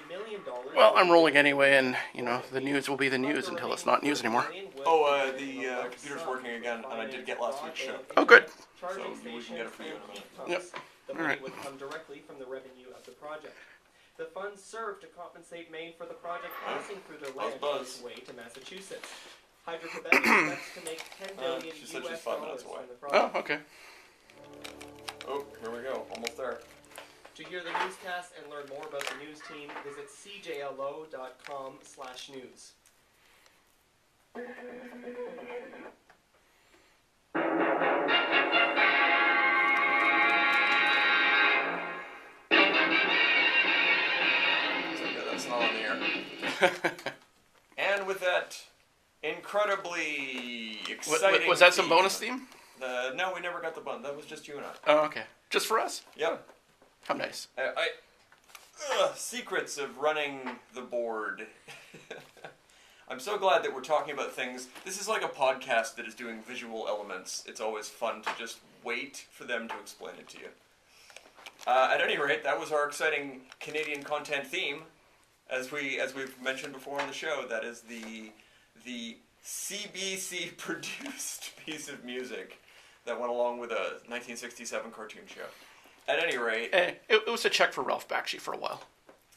million. Well, I'm rolling anyway, and, the news will be the news until it's not news anymore. Oh, the computer's working again, and I did get last week's show. Oh, good. So we can get it for you in a minute. Yep. The money would come directly from the revenue of the project. The funds serve to compensate Maine for the project passing through their land on its way to Massachusetts. Hydro-Quebec expects to make $10 billion she said she's US 5 minutes away. from the project. Oh, okay. Oh, here we go. Almost there. To hear the newscast and learn more about the news team, visit cjlo.com/news. That's not on the air. And with that incredibly exciting Was that some theme, bonus theme? No, we never got the bun. That was just you and I. Oh, okay. Just for us? Yep. How nice. Secrets of running the board. I'm so glad that we're talking about things. This is like a podcast that is doing visual elements. It's always fun to just wait for them to explain it to you. At any rate, that was our exciting Canadian content theme. As we've mentioned before on the show, that is the CBC produced piece of music that went along with a 1967 cartoon show. At any rate... It was a check for Ralph Bakshi for a while.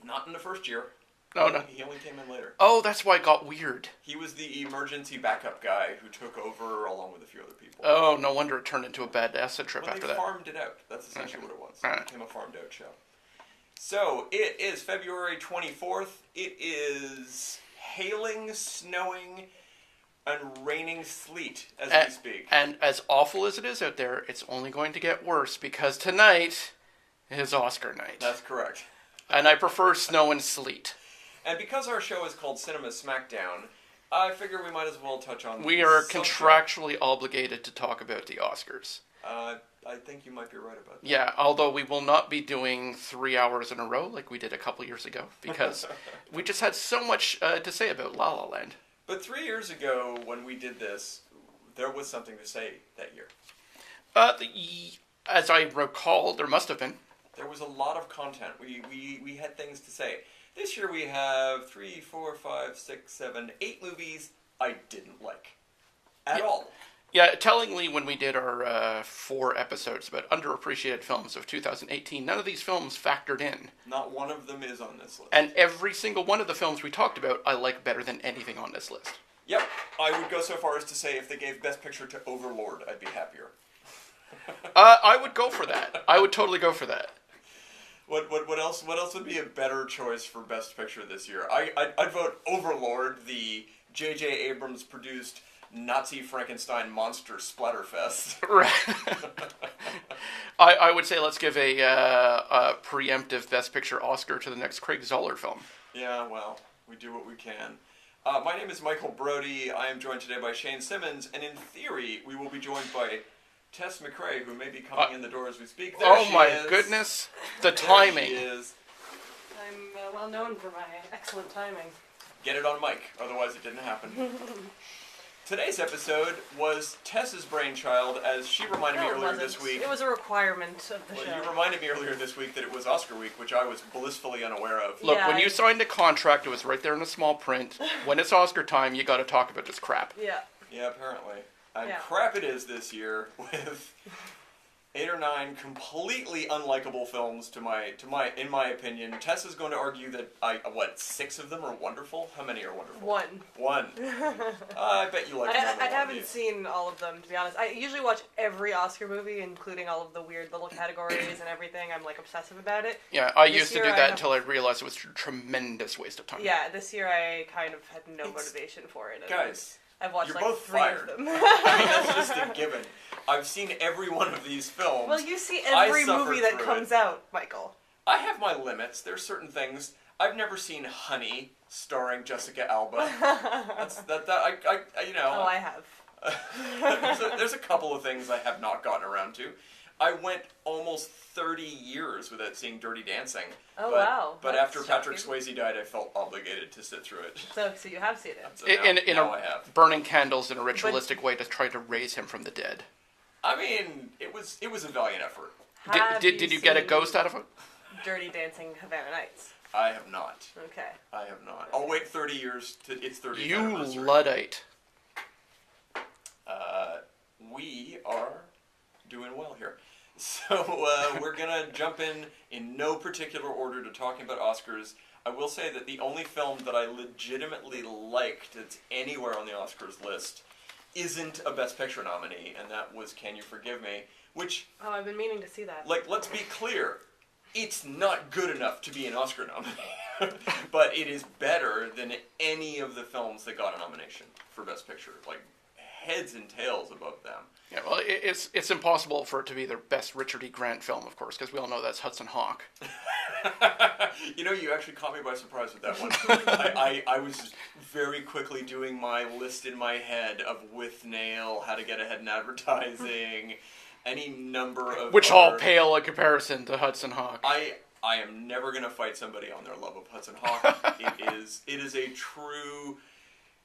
Not in the first year. No. He only came in later. Oh, that's why it got weird. He was the emergency backup guy who took over along with a few other people. Oh, no wonder it turned into a bad acid trip after that. They farmed it out. That's essentially what it was. Right. It became a farmed out show. So, it is February 24th. It is hailing, snowing, and raining sleet as we speak. And as awful as it is out there, it's only going to get worse because tonight is Oscar night. That's correct. And I prefer snow and sleet. And because our show is called Cinema Smackdown, I figure we might as well touch on We are contractually obligated to talk about the Oscars. I think you might be right about that. Yeah, although we will not be doing 3 hours in a row like we did a couple years ago, because we just had so much to say about La La Land. But 3 years ago, when we did this, there was something to say that year. As I recall, there must have been. There was a lot of content. We had things to say. This year we have 3, 4, 5, 6, 7, 8 movies I didn't like. At all. Yeah, tellingly, when we did our 4 episodes about underappreciated films of 2018, none of these films factored in. Not one of them is on this list. And every single one of the films we talked about, I like better than anything on this list. Yep. I would go so far as to say if they gave Best Picture to Overlord, I'd be happier. I would go for that. I would totally go for that. What else would be a better choice for Best Picture this year? I'd vote Overlord, the J.J. Abrams produced Nazi Frankenstein monster splatterfest. Right. I would say let's give a preemptive Best Picture Oscar to the next Craig Zoller film. Yeah, well, we do what we can. My name is Michael Brody. I am joined today by Shane Simmons, and in theory, we will be joined by Tess McRae, who may be coming in the door as we speak. There she is. Goodness, the timing. There she is. I'm well known for my excellent timing. Get it on mic, otherwise it didn't happen. Today's episode was Tess's brainchild, as she reminded me earlier this week. It was a requirement of the show. You reminded me earlier this week that it was Oscar week, which I was blissfully unaware of. Look, when you signed the contract, it was right there in the small print. When it's Oscar time, you got to talk about this crap. Yeah. Yeah, apparently. And crap it is this year, with 8 or 9 completely unlikable films in my opinion. Tess is going to argue that 6 of them are wonderful? How many are wonderful? 1. 1. I bet you like I haven't seen all of them, to be honest. I usually watch every Oscar movie, including all of the weird little categories and everything. I'm like obsessive about it. Yeah, I used to do that until I realized it was a tremendous waste of time. Yeah, this year I kind of had no motivation for it. Guys, I've watched you're like both 3 fired. of them. That's just a given. I've seen every one of these films. Well, you see every movie that comes out, Michael. I have my limits. There's certain things. I've never seen Honey, starring Jessica Alba. Oh, I have. there's a couple of things I have not gotten around to. I went almost 30 years without seeing Dirty Dancing. Oh, wow. But after Patrick Swayze died, I felt obligated to sit through it. So you have seen it. So now I have. Burning candles in a ritualistic way to try to raise him from the dead. I mean, it was a valiant effort. Did you get a ghost out of it? Dirty Dancing Havana Nights. I have not. Okay. I have not. I'll wait 30 years to its 30th You anniversary. Luddite. We are doing well here. So we're going to jump in no particular order to talking about Oscars. I will say that the only film that I legitimately liked that's anywhere on the Oscars list isn't a Best Picture nominee, and that was Can You Forgive Me? Which... Oh, I've been meaning to see that. Like, let's be clear. It's not good enough to be an Oscar nominee. But it is better than any of the films that got a nomination for Best Picture. Like, heads and tails above them. Yeah, well, it's impossible for it to be the best Richard E. Grant film, of course, because we all know that's Hudson Hawk. You know, you actually caught me by surprise with that one. I was very quickly doing my list in my head of With Nail, How to Get Ahead in Advertising, any number of Which all pale in comparison to Hudson Hawk. I am never going to fight somebody on their love of Hudson Hawk. It is a true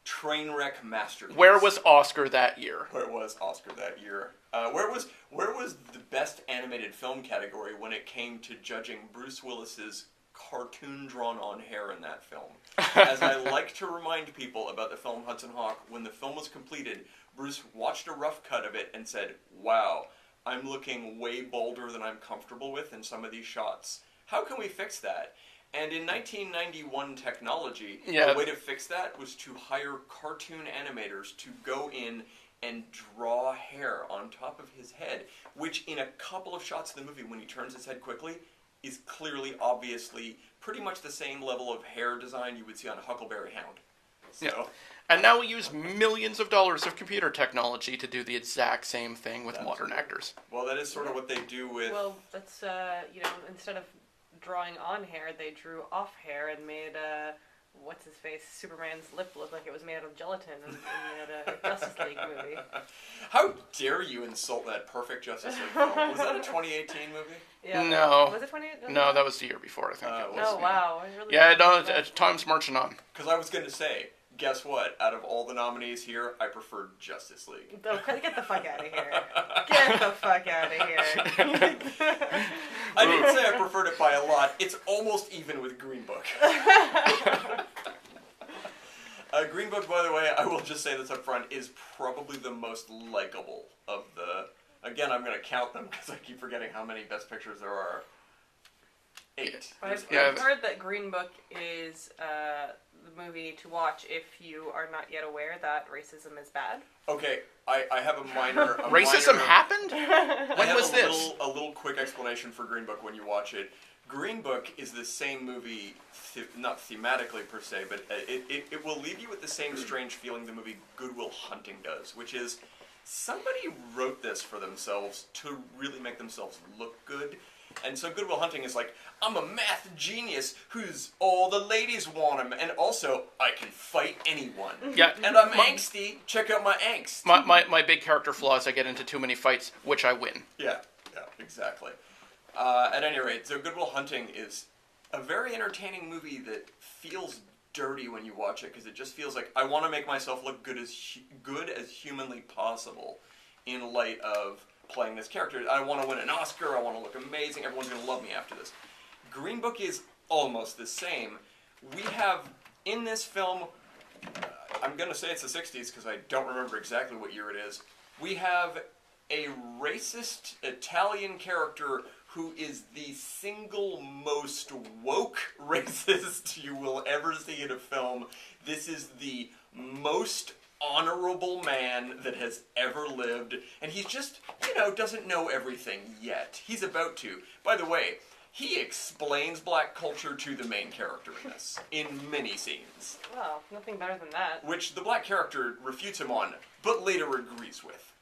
train wreck masterpiece. Where was Oscar that year? Where was Oscar that year? Where was the best animated film category when it came to judging Bruce Willis's cartoon drawn on hair in that film? As I like to remind people about the film Hudson Hawk, when the film was completed, Bruce watched a rough cut of it and said, "Wow, I'm looking way bolder than I'm comfortable with in some of these shots. How can we fix that?" And in 1991 technology, the way to fix that was to hire cartoon animators to go in and draw hair on top of his head, which in a couple of shots of the movie, when he turns his head quickly, is clearly, obviously, pretty much the same level of hair design you would see on a Huckleberry Hound. So, yeah. And now we use millions of dollars of computer technology to do the exact same thing with modern actors. Well, that is sort of what they do with... Well, that's, instead of drawing on hair, they drew off hair and made what's-his-face, Superman's lip look like it was made out of gelatin in a Justice League movie. How dare you insult that perfect Justice League film? Was that a 2018 movie? Yeah. No. Was it 2018? No, that was the year before, I think it was. Oh, wow. I really time's marching on. Because I was going to say, guess what? Out of all the nominees here, I preferred Justice League. Get the fuck out of here. Get the fuck out of here. I didn't say I preferred it by a lot. It's almost even with Green Book. Green Book, by the way, I will just say this up front, is probably the most likable of the... Again, I'm going to count them because I keep forgetting how many Best Pictures there are. 8. I've heard that Green Book is the movie to watch if you are not yet aware that racism is bad. Okay, I have a minor... Racism happened? When was this? A little quick explanation for Green Book when you watch it. Green Book is the same movie, not thematically per se, but it will leave you with the same strange feeling the movie Good Will Hunting does, which is somebody wrote this for themselves to really make themselves look good. And so Good Will Hunting is like, I'm a math genius who's all the ladies want him, and also I can fight anyone. Yeah, and I'm angsty. Check out my angst. My big character flaw is I get into too many fights, which I win. Yeah, exactly. At any rate, so Good Will Hunting is a very entertaining movie that feels dirty when you watch it, because it just feels like I want to make myself look good as humanly possible in light of playing this character. I want to win an Oscar, I want to look amazing, everyone's going to love me after this. Green Book is almost the same. We have, in this film, I'm going to say it's the 60s because I don't remember exactly what year it is, we have a racist Italian character who is the single most woke racist you will ever see in a film. This is the most honorable man that has ever lived, and he's just, doesn't know everything yet. He's about to. By the way, he explains black culture to the main character in this, in many scenes. Well, nothing better than that. Which the black character refutes him on, but later agrees with.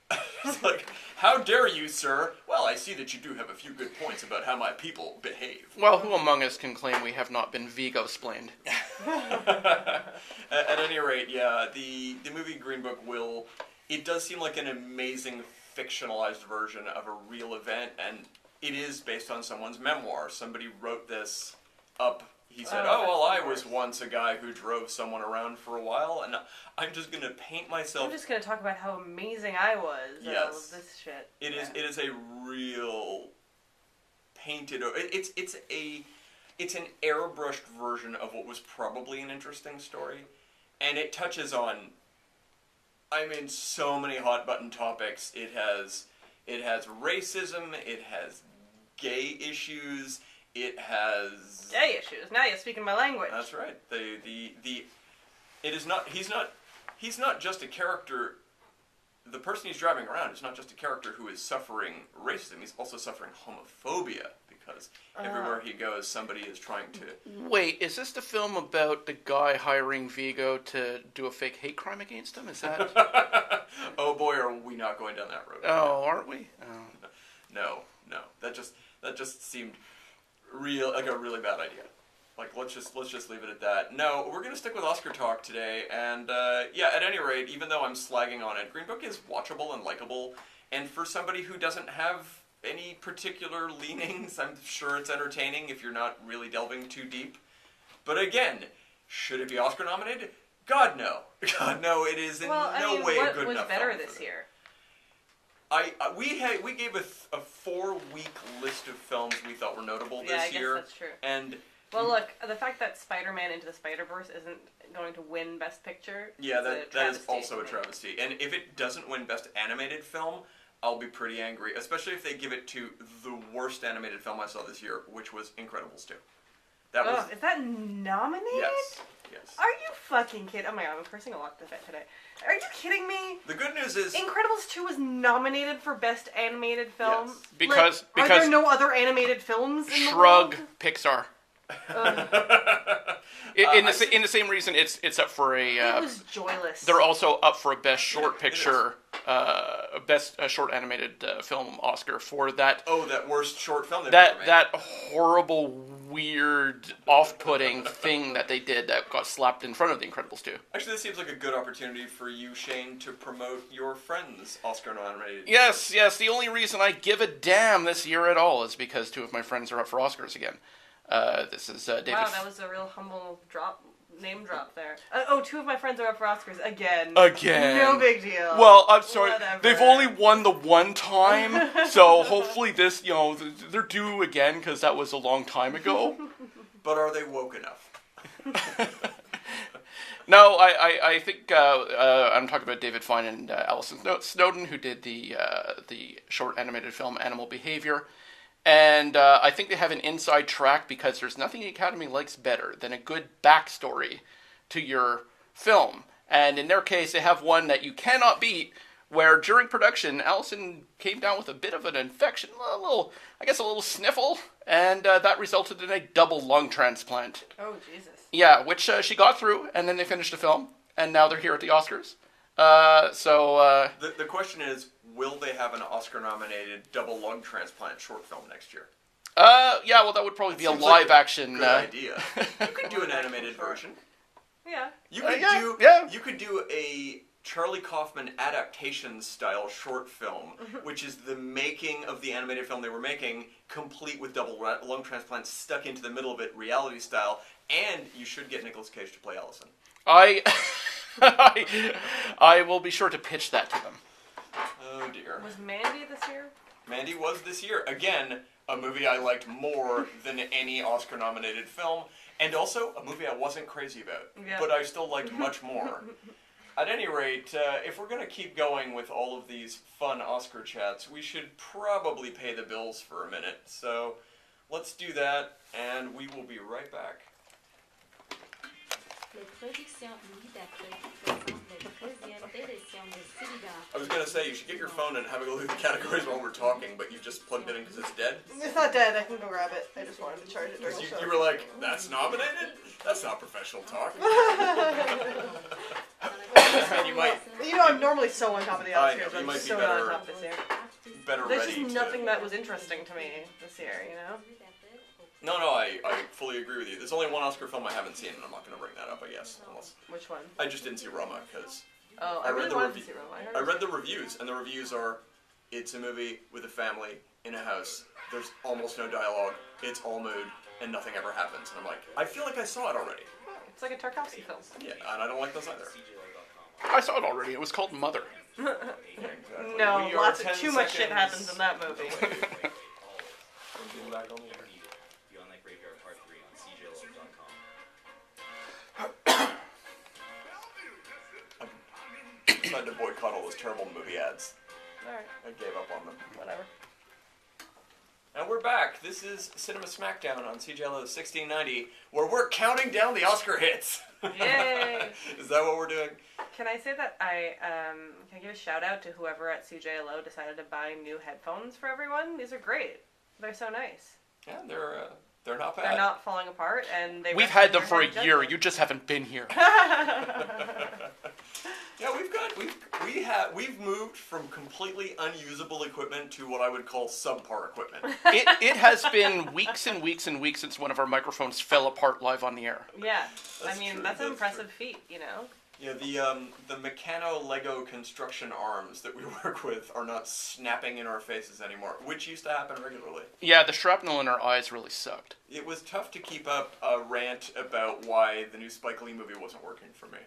It's like, how dare you, sir? Well, I see that you do have a few good points about how my people behave. Well, who among us can claim we have not been Vigo-splained? At any rate, yeah, the movie Green Book it does seem like an amazing fictionalized version of a real event, and it is based on someone's memoir. Somebody wrote this up. He said, I was once a guy who drove someone around for a while, and I'm just going to paint myself... I'm just going to talk about how amazing I was and all of this shit. It is a real painted... It's a it's an airbrushed version of what was probably an interesting story, and it touches on, I mean, so many hot button topics. It has racism, it has gay issues, it has Gay issues. Now you're speaking my language. That's right. It is not. He's not just a character. The person he's driving around is not just a character who is suffering racism. He's also suffering homophobia because everywhere he goes, somebody is trying to. Wait, is this the film about the guy hiring Vigo to do a fake hate crime against him? Is that? Oh boy, are we not going down that road? Oh, aren't we? Oh. No. That just seemed like a really bad idea. Like, let's just leave it at that. No, we're gonna stick with Oscar talk today, and at any rate, even though I'm slagging on it, Green Book is watchable and likable, and for somebody who doesn't have any particular leanings, I'm sure it's entertaining if you're not really delving too deep. But again, should it be Oscar nominated? God no. God no, it is in no way a good enough film. What was better this year? We gave a 4-week list of films we thought were notable this year. Yeah, I guess that's true. And well, look, the fact that Spider-Man Into the Spider-Verse isn't going to win Best Picture. Yeah, that is also a travesty. And if it doesn't win Best Animated Film, I'll be pretty angry, especially if they give it to the worst animated film I saw this year, which was Incredibles 2. Is that nominated? Yes. Are you fucking kidding? Oh my god, I'm cursing a lot today. Are you kidding me? The good news is Incredibles 2 was nominated for Best Animated Film. Yes. Because are there no other animated films in Shrug, the world? Pixar. In the same reason, it's up for a. It was joyless. They're also up for a best short picture, best short animated film Oscar for that. Oh, that worst short film. That horrible, weird, off-putting thing that they did that got slapped in front of The Incredibles 2. Actually, this seems like a good opportunity for you, Shane, to promote your friend's Oscar-nominated. Yes. The only reason I give a damn this year at all is because 2 of my friends are up for Oscars again. This is David. Wow, that was a real humble name drop there. 2 of my friends are up for Oscars again. No big deal. Well, I'm sorry. Whatever. They've only won the one time, so hopefully this, they're due again because that was a long time ago. But are they woke enough? No, I think I'm talking about David Fine and Alison Snowden, who did the short animated film Animal Behavior. And I think they have an inside track because there's nothing the Academy likes better than a good backstory to your film. And in their case, they have one that you cannot beat, where during production, Allison came down with a bit of an infection, a little sniffle, and that resulted in a double lung transplant. Oh, Jesus. Yeah, which she got through, and then they finished the film, and now they're here at the Oscars. The question is, will they have an Oscar-nominated double lung transplant short film next year? Yeah, well, that would probably be a live action. Good idea. You could do an animated version. Yeah. You could do a Charlie Kaufman adaptation style short film, which is the making of the animated film they were making, complete with double lung transplants stuck into the middle of it, reality style, and you should get Nicolas Cage to play Allison. I will be sure to pitch that to them. Oh dear. Was Mandy this year? Mandy was this year. Again, a movie I liked more than any Oscar-nominated film, and also a movie I wasn't crazy about, but I still liked much more. At any rate, if we're going to keep going with all of these fun Oscar chats, we should probably pay the bills for a minute. So let's do that, and we will be right back. I was going to say, you should get your phone and have a go through the categories while we're talking, but you just plugged it in because it's dead? It's not dead, I can go grab it. I just wanted to charge it during the show. You were like, that's nominated? That's not professional talk. You might... I'm normally so on top of the Oscars. I'm so not on top this year. Better There's ready just nothing that was interesting to me this year, No, I fully agree with you. There's only one Oscar film I haven't seen, and I'm not going to bring that up, I guess. Which one? I just didn't see Roma, because... Oh, I really wanted to see Roma. I read the reviews, and the reviews are, it's a movie with a family in a house. There's almost no dialogue. It's all mood, and nothing ever happens. And I'm like, I feel like I saw it already. It's like a Tarkovsky film. Yeah, and I don't like those either. I saw it already. It was called Mother. Exactly. No, too much shit happens in that movie. decided to boycott all those terrible movie ads. Alright. I gave up on them. Whatever. And we're back. This is Cinema Smackdown on CJLO 1690, where we're counting down the Oscar hits. Yay! Is that what we're doing? Can I say that I can I give a shout out to whoever at CJLO decided to buy new headphones for everyone? These are great. They're so nice. Yeah, they're not bad. They're not falling apart, and they. We've had them for a year. You just haven't been here. Yeah, we've moved from completely unusable equipment to what I would call subpar equipment. It has been weeks and weeks and weeks since one of our microphones fell apart live on the air. Yeah, That's I mean true, that's an that's impressive feat, you know. Yeah, the Meccano Lego construction arms that we work with are not snapping in our faces anymore, which used to happen regularly. Yeah, the shrapnel in our eyes really sucked. It was tough to keep up a rant about why the new Spike Lee movie wasn't working for me.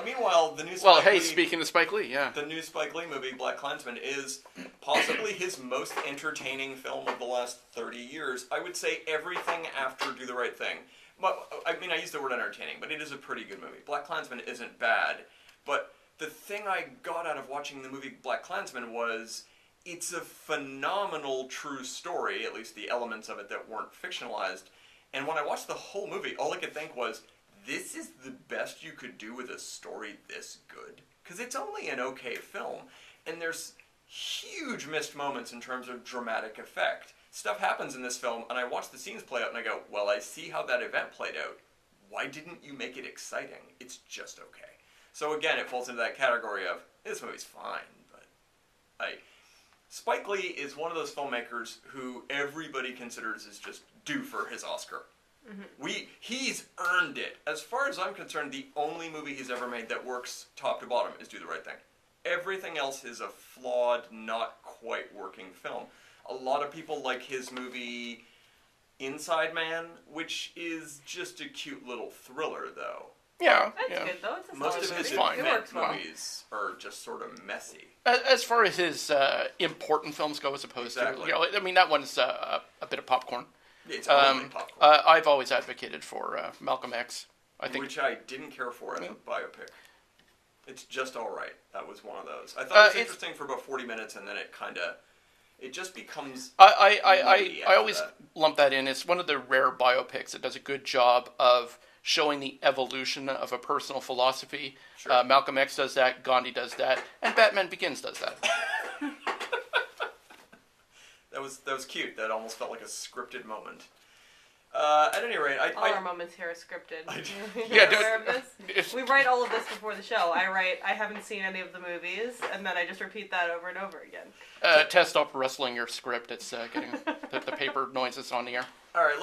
Meanwhile, the new Spike Lee, speaking of Spike Lee, yeah. The new Spike Lee movie, BlacKkKlansman, is possibly his most entertaining film of the last 30 years. I would say everything after Do the Right Thing. But, I mean, I use the word entertaining, but it is a pretty good movie. BlacKkKlansman isn't bad, but the thing I got out of watching the movie BlacKkKlansman was it's a phenomenal true story, at least the elements of it that weren't fictionalized. And when I watched the whole movie, all I could think was, this is the best you could do with a story this good. Because it's only an okay film, and there's huge missed moments in terms of dramatic effect. Stuff happens in this film, and I watch the scenes play out, and I go, well, I see how that event played out. Why didn't you make it exciting? It's just okay. So again, it falls into that category of, this movie's fine, but Spike Lee is one of those filmmakers who everybody considers is just due for his Oscar. Mm-hmm. He's earned it. As far as I'm concerned, the only movie he's ever made that works top to bottom is Do the Right Thing. Everything else is a flawed, not quite working film. A lot of people like his movie Inside Man, which is just a cute little thriller, though. Yeah, That's yeah. good, though. It's a Most solid of his movie. It event works well. movies are just sort of messy. As far as his important films go, as opposed Exactly. to, I mean, that one's a bit of popcorn. It's totally popcorn. I've always advocated for Malcolm X. I think, which I didn't care for as a biopic. It's just all right. That was one of those. I thought it was interesting for about 40 minutes, and then it just becomes. I always lump that in. It's one of the rare biopics that does a good job of showing the evolution of a personal philosophy. Sure. Malcolm X does that, Gandhi does that, and Batman Begins does that. That was cute. That almost felt like a scripted moment. At any rate, all our moments here are scripted. Yeah, aware of this? We write all of this before the show. I haven't seen any of the movies, and then I just repeat that over and over again. Tess, stop rustling your script. It's getting the paper noises on the air. All right,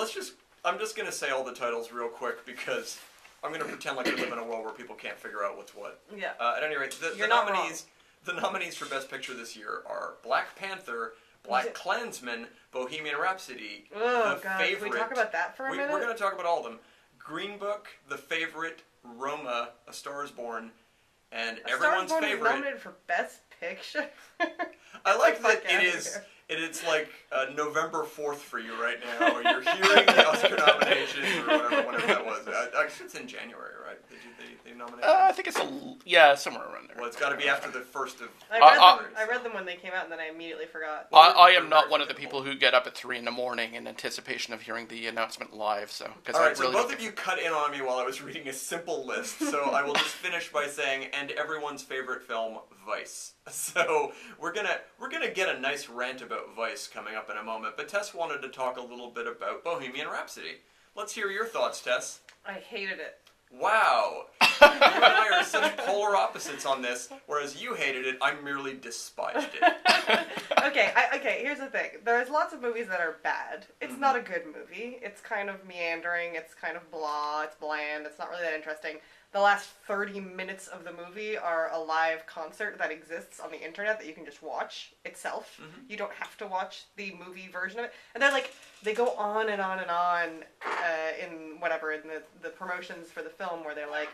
I'm just going to say all the titles real quick because I'm going to pretend like we live in a world where people can't figure out what's what. Yeah. At any rate, the nominees for Best Picture this year are Black Panther, BlacKkKlansman, Bohemian Rhapsody, Oh, The God. Favorite. Can we talk about that for a minute? We're going to talk about all of them. Green Book, The Favorite, Roma, A Star Is Born, and everyone's Star Is Born favorite. Is nominated for Best Picture. I like that Fuck outta it's like November 4th for you right now. You're hearing the Oscar nominations or whatever that was. Actually, it's in January, right? They nominate? I think it's somewhere around there. Well, it's got to be after the 1st of... I read them when they came out, and then I immediately forgot. I am not one of the people who get up at 3 a.m. in anticipation of hearing the announcement live. So, all right, so both of you cut in on me while I was reading a simple list. So I will just finish by saying, and everyone's favorite film, Vice. So we're gonna get a nice rant about Vice coming up in a moment. But Tess wanted to talk a little bit about Bohemian Rhapsody. Let's hear your thoughts, Tess. I hated it. Wow. You and I are such polar opposites on this, whereas you hated it, I merely despised it. Okay, here's the thing. There's lots of movies that are bad. It's not a good movie. It's kind of meandering, it's kind of blah, it's bland, it's not really that interesting. The last 30 minutes of the movie are a live concert that exists on the internet that you can just watch itself. Mm-hmm. You don't have to watch the movie version of it. And they go on and on and on in the promotions for the film where they're like,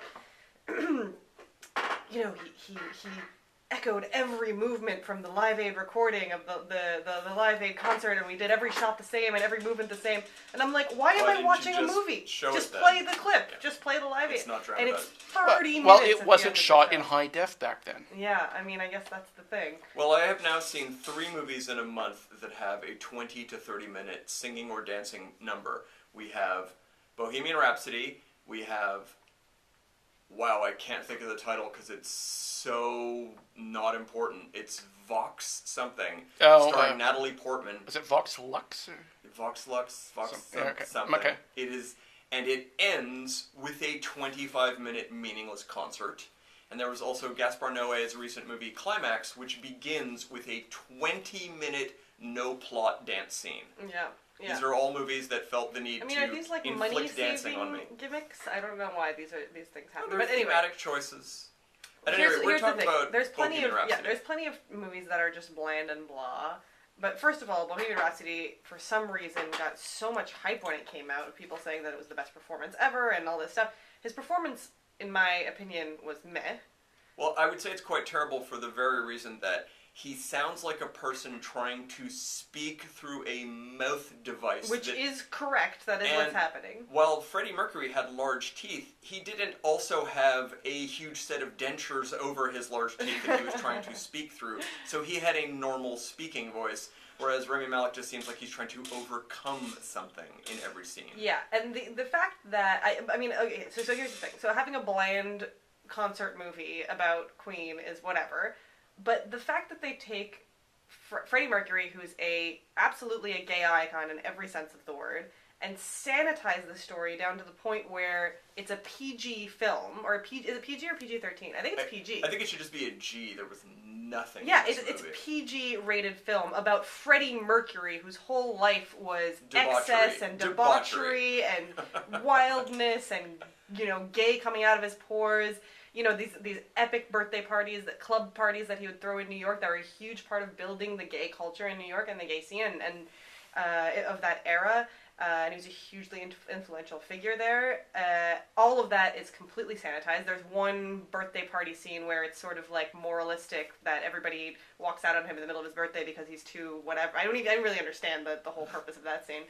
you know, he echoed every movement from the Live Aid recording of the Live Aid concert, and we did every shot the same and every movement the same. And I'm like, why am I watching a movie? Just play the clip. Yeah. Just play the Live Aid. It's not and it's 30 minutes. Well, it wasn't shot in high def back then. Yeah, I mean, I guess that's the thing. Well, I have now seen 3 movies in a month that have a 20 to 30 minute singing or dancing number. We have Bohemian Rhapsody. We have... Wow, I can't think of the title because it's so not important. It's Vox something, starring Natalie Portman. Is it Vox Lux? Vox Lux, something. Okay. It is, and it ends with a 25-minute meaningless concert. And there was also Gaspar Noé's recent movie Climax, which begins with a 20-minute no-plot dance scene. Yeah. Yeah. These are all movies that felt the need to are these like inflict dancing on me. Gimmicks? I don't know why these things happen. No, but anyway, thematic choices. At any rate, we're talking about there's plenty Bohemian Rhapsody. there's plenty of movies that are just bland and blah. But first of all, Bohemian Rhapsody, for some reason, got so much hype when it came out, of people saying that it was the best performance ever and all this stuff. His performance, in my opinion, was meh. Well, I would say it's quite terrible for the very reason that he sounds like a person trying to speak through a mouth device. Which is correct. That is what's happening. While Freddie Mercury had large teeth, he didn't also have a huge set of dentures over his large teeth that he was trying to speak through. So he had a normal speaking voice, whereas Rami Malek just seems like he's trying to overcome something in every scene. Yeah, and the fact that... I mean, okay, so here's the thing. So having a bland concert movie about Queen is whatever... But the fact that they take Freddie Mercury, who's absolutely a gay icon in every sense of the word, and sanitize the story down to the point where it's a PG film, is it PG or PG-13? I think it's PG. I think it should just be a G. There was nothing. Yeah, it's a PG-rated film about Freddie Mercury, whose whole life was excess and debauchery and wildness and gay coming out of his pores. These epic birthday parties, club parties that he would throw in New York that were a huge part of building the gay culture in New York and the gay scene and of that era. And he was a hugely influential figure there. All of that is completely sanitized. There's one birthday party scene where it's sort of like moralistic that everybody walks out on him in the middle of his birthday because he's too whatever. I don't really understand the whole purpose of that scene.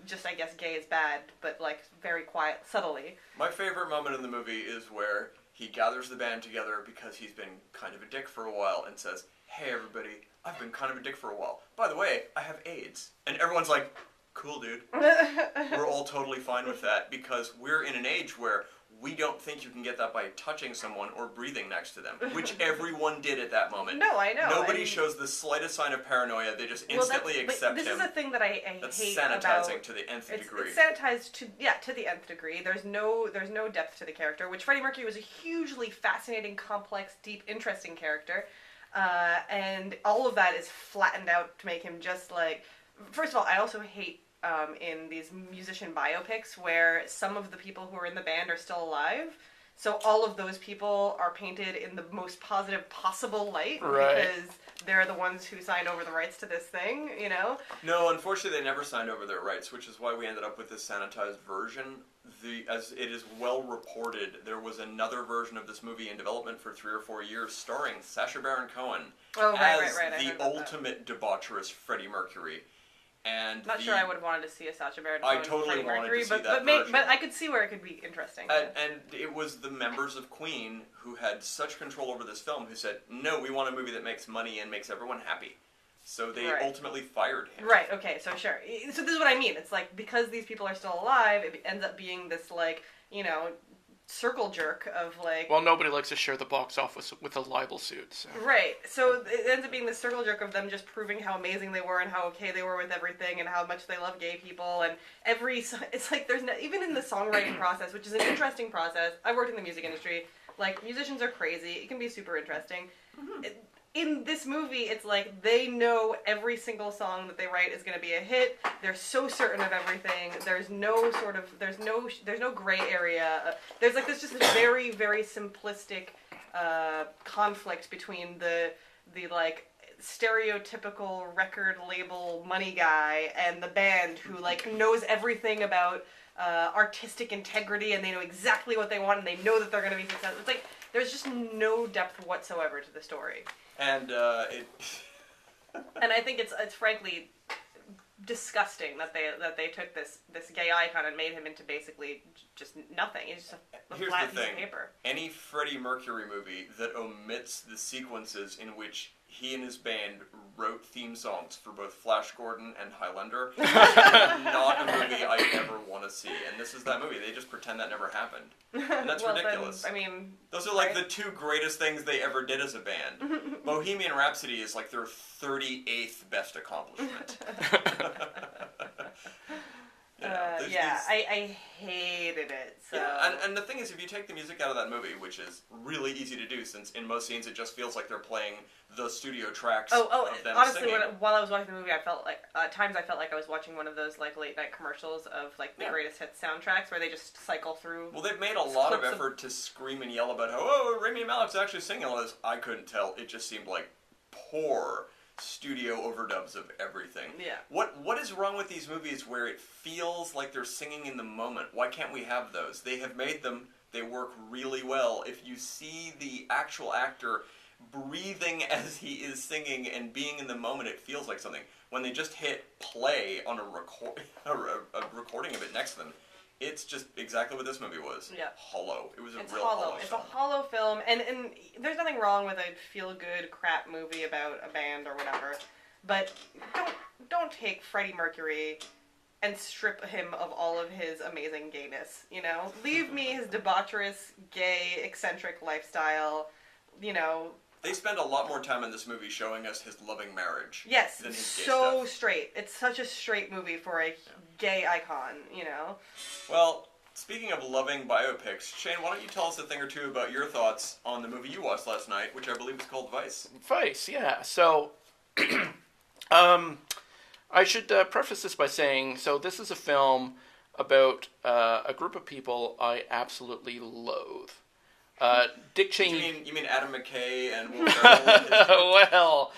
Just, I guess, gay is bad, but like very quiet, subtly. My favorite moment in the movie is where he gathers the band together because he's been kind of a dick for a while and says, "Hey everybody, I've been kind of a dick for a while. By the way, I have AIDS." And everyone's like, "Cool, dude." We're all totally fine with that because we're in an age where we don't think you can get that by touching someone or breathing next to them, which everyone did at that moment. No, I know. Nobody shows the slightest sign of paranoia. They just instantly accept him. This is a thing that I that's hate sanitizing about... to the nth degree. It's sanitized to the nth degree. There's no depth to the character, which Freddie Mercury was a hugely fascinating, complex, deep, interesting character. And all of that is flattened out to make him just like... First of all, I also hate... in these musician biopics where some of the people who are in the band are still alive. So all of those people are painted in the most positive possible light because they're the ones who signed over the rights to this thing, No, unfortunately they never signed over their rights, which is why we ended up with this sanitized version. As it is well reported, there was another version of this movie in development for 3 or 4 years starring Sacha Baron Cohen as the ultimate debaucherous Freddie Mercury. And not sure I would have wanted to see a Sacha Baron Cohen. I totally wanted Mercury, to see that version. But I could see where it could be interesting. And it was the members of Queen who had such control over this film who said, "No, we want a movie that makes money and makes everyone happy." So they ultimately fired him. Right, okay, so sure. So this is what I mean. It's like, because these people are still alive, it ends up being this, like, circle jerk of like... Well, nobody likes to share the box office with a libel suit, so... Right, so it ends up being this circle jerk of them just proving how amazing they were and how okay they were with everything and how much they love gay people and it's like there's no... Even in the songwriting process, which is an interesting process, I've worked in the music industry, like, musicians are crazy, it can be super interesting. Mm-hmm. In this movie, it's like they know every single song that they write is going to be a hit. They're so certain of everything. There's no gray area. There's just this very, very simplistic conflict between the like stereotypical record label money guy and the band who like knows everything about artistic integrity, and they know exactly what they want, and they know that they're going to be successful. It's like there's just no depth whatsoever to the story. And and I think it's frankly disgusting that they took this gay icon and made him into basically just nothing. He's just a here's flat the piece thing. of paper. Any Freddie Mercury movie that omits the sequences in which he and his band wrote theme songs for both Flash Gordon and Highlander is not a movie I ever want to see. And this is that movie. They just pretend that never happened. And that's well, ridiculous. Then, I mean, those are like the two greatest things they ever did as a band. Bohemian Rhapsody is like their 38th best accomplishment. I hated it. So. Yeah, and the thing is, if you take the music out of that movie, which is really easy to do, since in most scenes it just feels like they're playing the studio tracks of them honestly, singing. while I was watching the movie, I felt like at times I felt like I was watching one of those like late night commercials of like the greatest hits soundtracks where they just cycle through. Well, they've made a lot of effort to scream and yell about how Rami Malek's actually singing all this. I couldn't tell. It just seemed like poor studio overdubs of everything. Yeah. What is wrong with these movies where it feels like they're singing in the moment? Why can't we have those? They have made them. They work really well. If you see the actual actor breathing as he is singing and being in the moment, it feels like something. When they just hit play on a recording of it next to them, it's just exactly what this movie was. Yeah. Hollow. It was a real hollow. hollow It's film. a hollow film, and there's nothing wrong with a feel-good crap movie about a band or whatever, but don't take Freddie Mercury and strip him of all of his amazing gayness, you know? Leave me his debaucherous, gay, eccentric lifestyle, you know. They spend a lot more time in this movie showing us his loving marriage. Yes, than his gay so stuff. straight. It's such a straight movie for a gay icon, you know? Well, speaking of loving biopics, Shane, why don't you tell us a thing or two about your thoughts on the movie you watched last night, which I believe is called Vice. Vice, yeah. So, I should preface this by saying, so this is a film about a group of people I absolutely loathe. Dick Cheney. You mean Adam McKay and Will Ferrell? Well,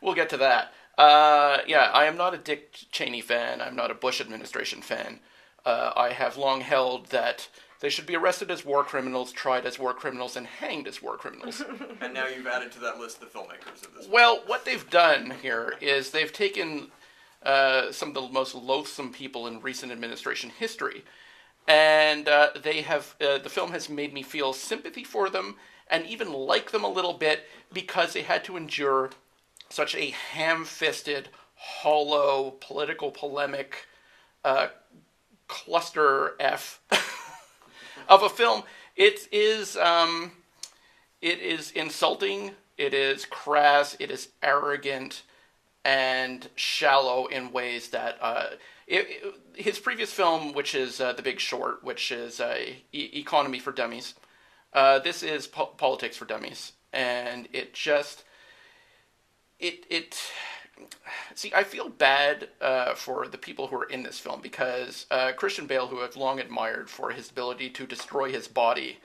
we'll get to that. I am not a Dick Cheney fan. I'm not a Bush administration fan. I have long held that they should be arrested as war criminals, tried as war criminals, and hanged as war criminals. And now you've added to that list the filmmakers of this movie. Well, what they've done here is they've taken some of the most loathsome people in recent administration history, and they have the film has made me feel sympathy for them and even like them a little bit because they had to endure such a ham-fisted, hollow, political polemic cluster F of a film. It is insulting, it is crass, it is arrogant, and shallow in ways that his previous film, which is The Big Short, which is Economy for Dummies, this is Politics for Dummies, and it just see, I feel bad for the people who are in this film because Christian Bale, who I've long admired for his ability to destroy his body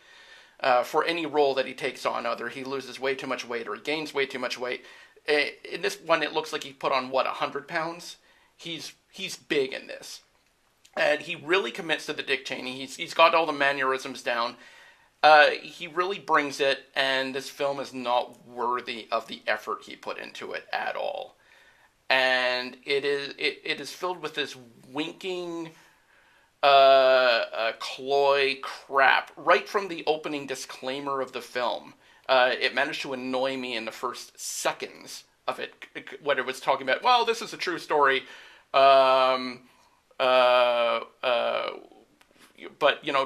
for any role that he takes on, either he loses way too much weight or he gains way too much weight. In this one, it looks like he put on, 100 pounds? He's big in this. And he really commits to the Dick Cheney. He's got all the mannerisms down. He really brings it, and this film is not worthy of the effort he put into it at all. And it is filled with this winking, cloy crap right from the opening disclaimer of the film. It managed to annoy me in the first seconds of it, when it was talking about, well, this is a true story, but,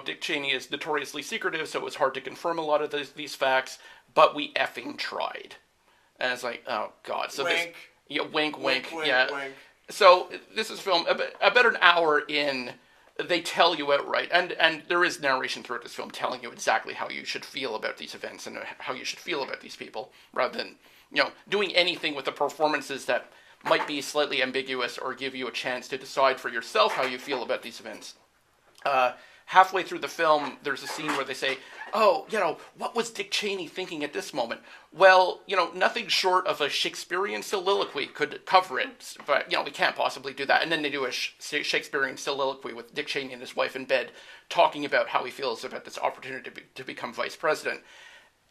Dick Cheney is notoriously secretive, so it was hard to confirm a lot of these facts, but we effing tried. And it's like, oh, God. So wink. Wink, Wink, yeah. wink. So this is film, about an hour in, they tell you outright, and there is narration throughout this film telling you exactly how you should feel about these events and how you should feel about these people, rather than, doing anything with the performances that might be slightly ambiguous or give you a chance to decide for yourself how you feel about these events. halfway through the film, there's a scene where they say, oh, what was Dick Cheney thinking at this moment? Well, nothing short of a Shakespearean soliloquy could cover it, but, we can't possibly do that. And then they do a Shakespearean soliloquy with Dick Cheney and his wife in bed, talking about how he feels about this opportunity to become vice president.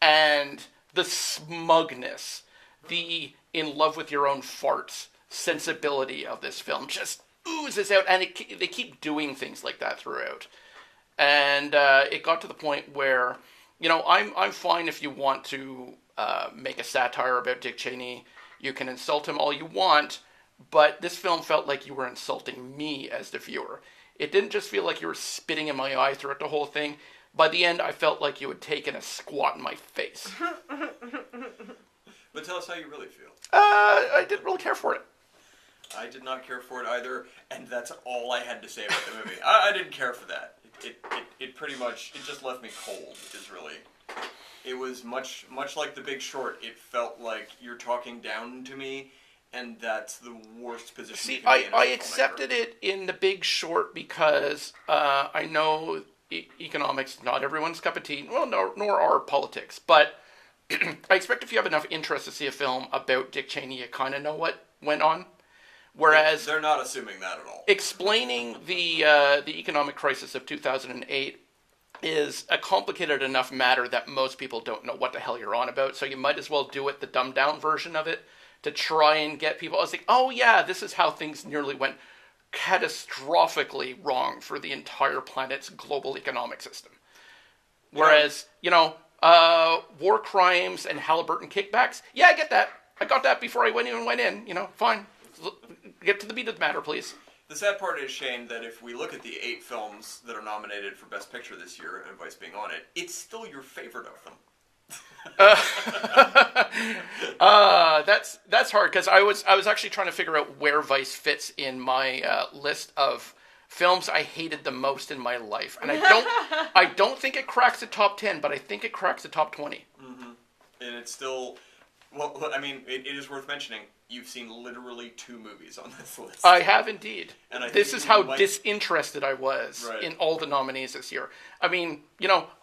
And the smugness, the in love with your own farts sensibility of this film just oozes out, and they keep doing things like that throughout. And it got to the point where, I'm fine if you want to make a satire about Dick Cheney. You can insult him all you want, but this film felt like you were insulting me as the viewer. It didn't just feel like you were spitting in my eye throughout the whole thing. By the end, I felt like you had taken a squat in my face. But tell us how you really feel. I didn't really care for it. I did not care for it either, and that's all I had to say about the movie. I didn't care for that. It pretty much, it just left me cold, is really. It was much like The Big Short. It felt like you're talking down to me, and that's the worst position you can be in. I accepted it in The Big Short because I know economics, not everyone's cup of tea, well, nor are politics, but I expect if you have enough interest to see a film about Dick Cheney, you kind of know what went on. Whereas they're not assuming that at all. Explaining the economic crisis of 2008 is a complicated enough matter that most people don't know what the hell you're on about. So you might as well do it the dumbed down version of it to try and get people. I was like, oh yeah, this is how things nearly went catastrophically wrong for the entire planet's global economic system. Whereas, war crimes and Halliburton kickbacks, yeah, I get that. I got that before I went in. Fine. Get to the meat of the matter, please. The sad part is, Shane, that if we look at the 8 films that are nominated for Best Picture this year, and Vice being on it, it's still your favorite of them. That's hard, because I was actually trying to figure out where Vice fits in my list of films I hated the most in my life, and I don't think it cracks the top 10, but I think it cracks the top 20. Mm-hmm. And it's still, well, I mean, it is worth mentioning. You've seen literally 2 movies on this list. I have indeed. And this is how disinterested I was in all the nominees this year. I mean,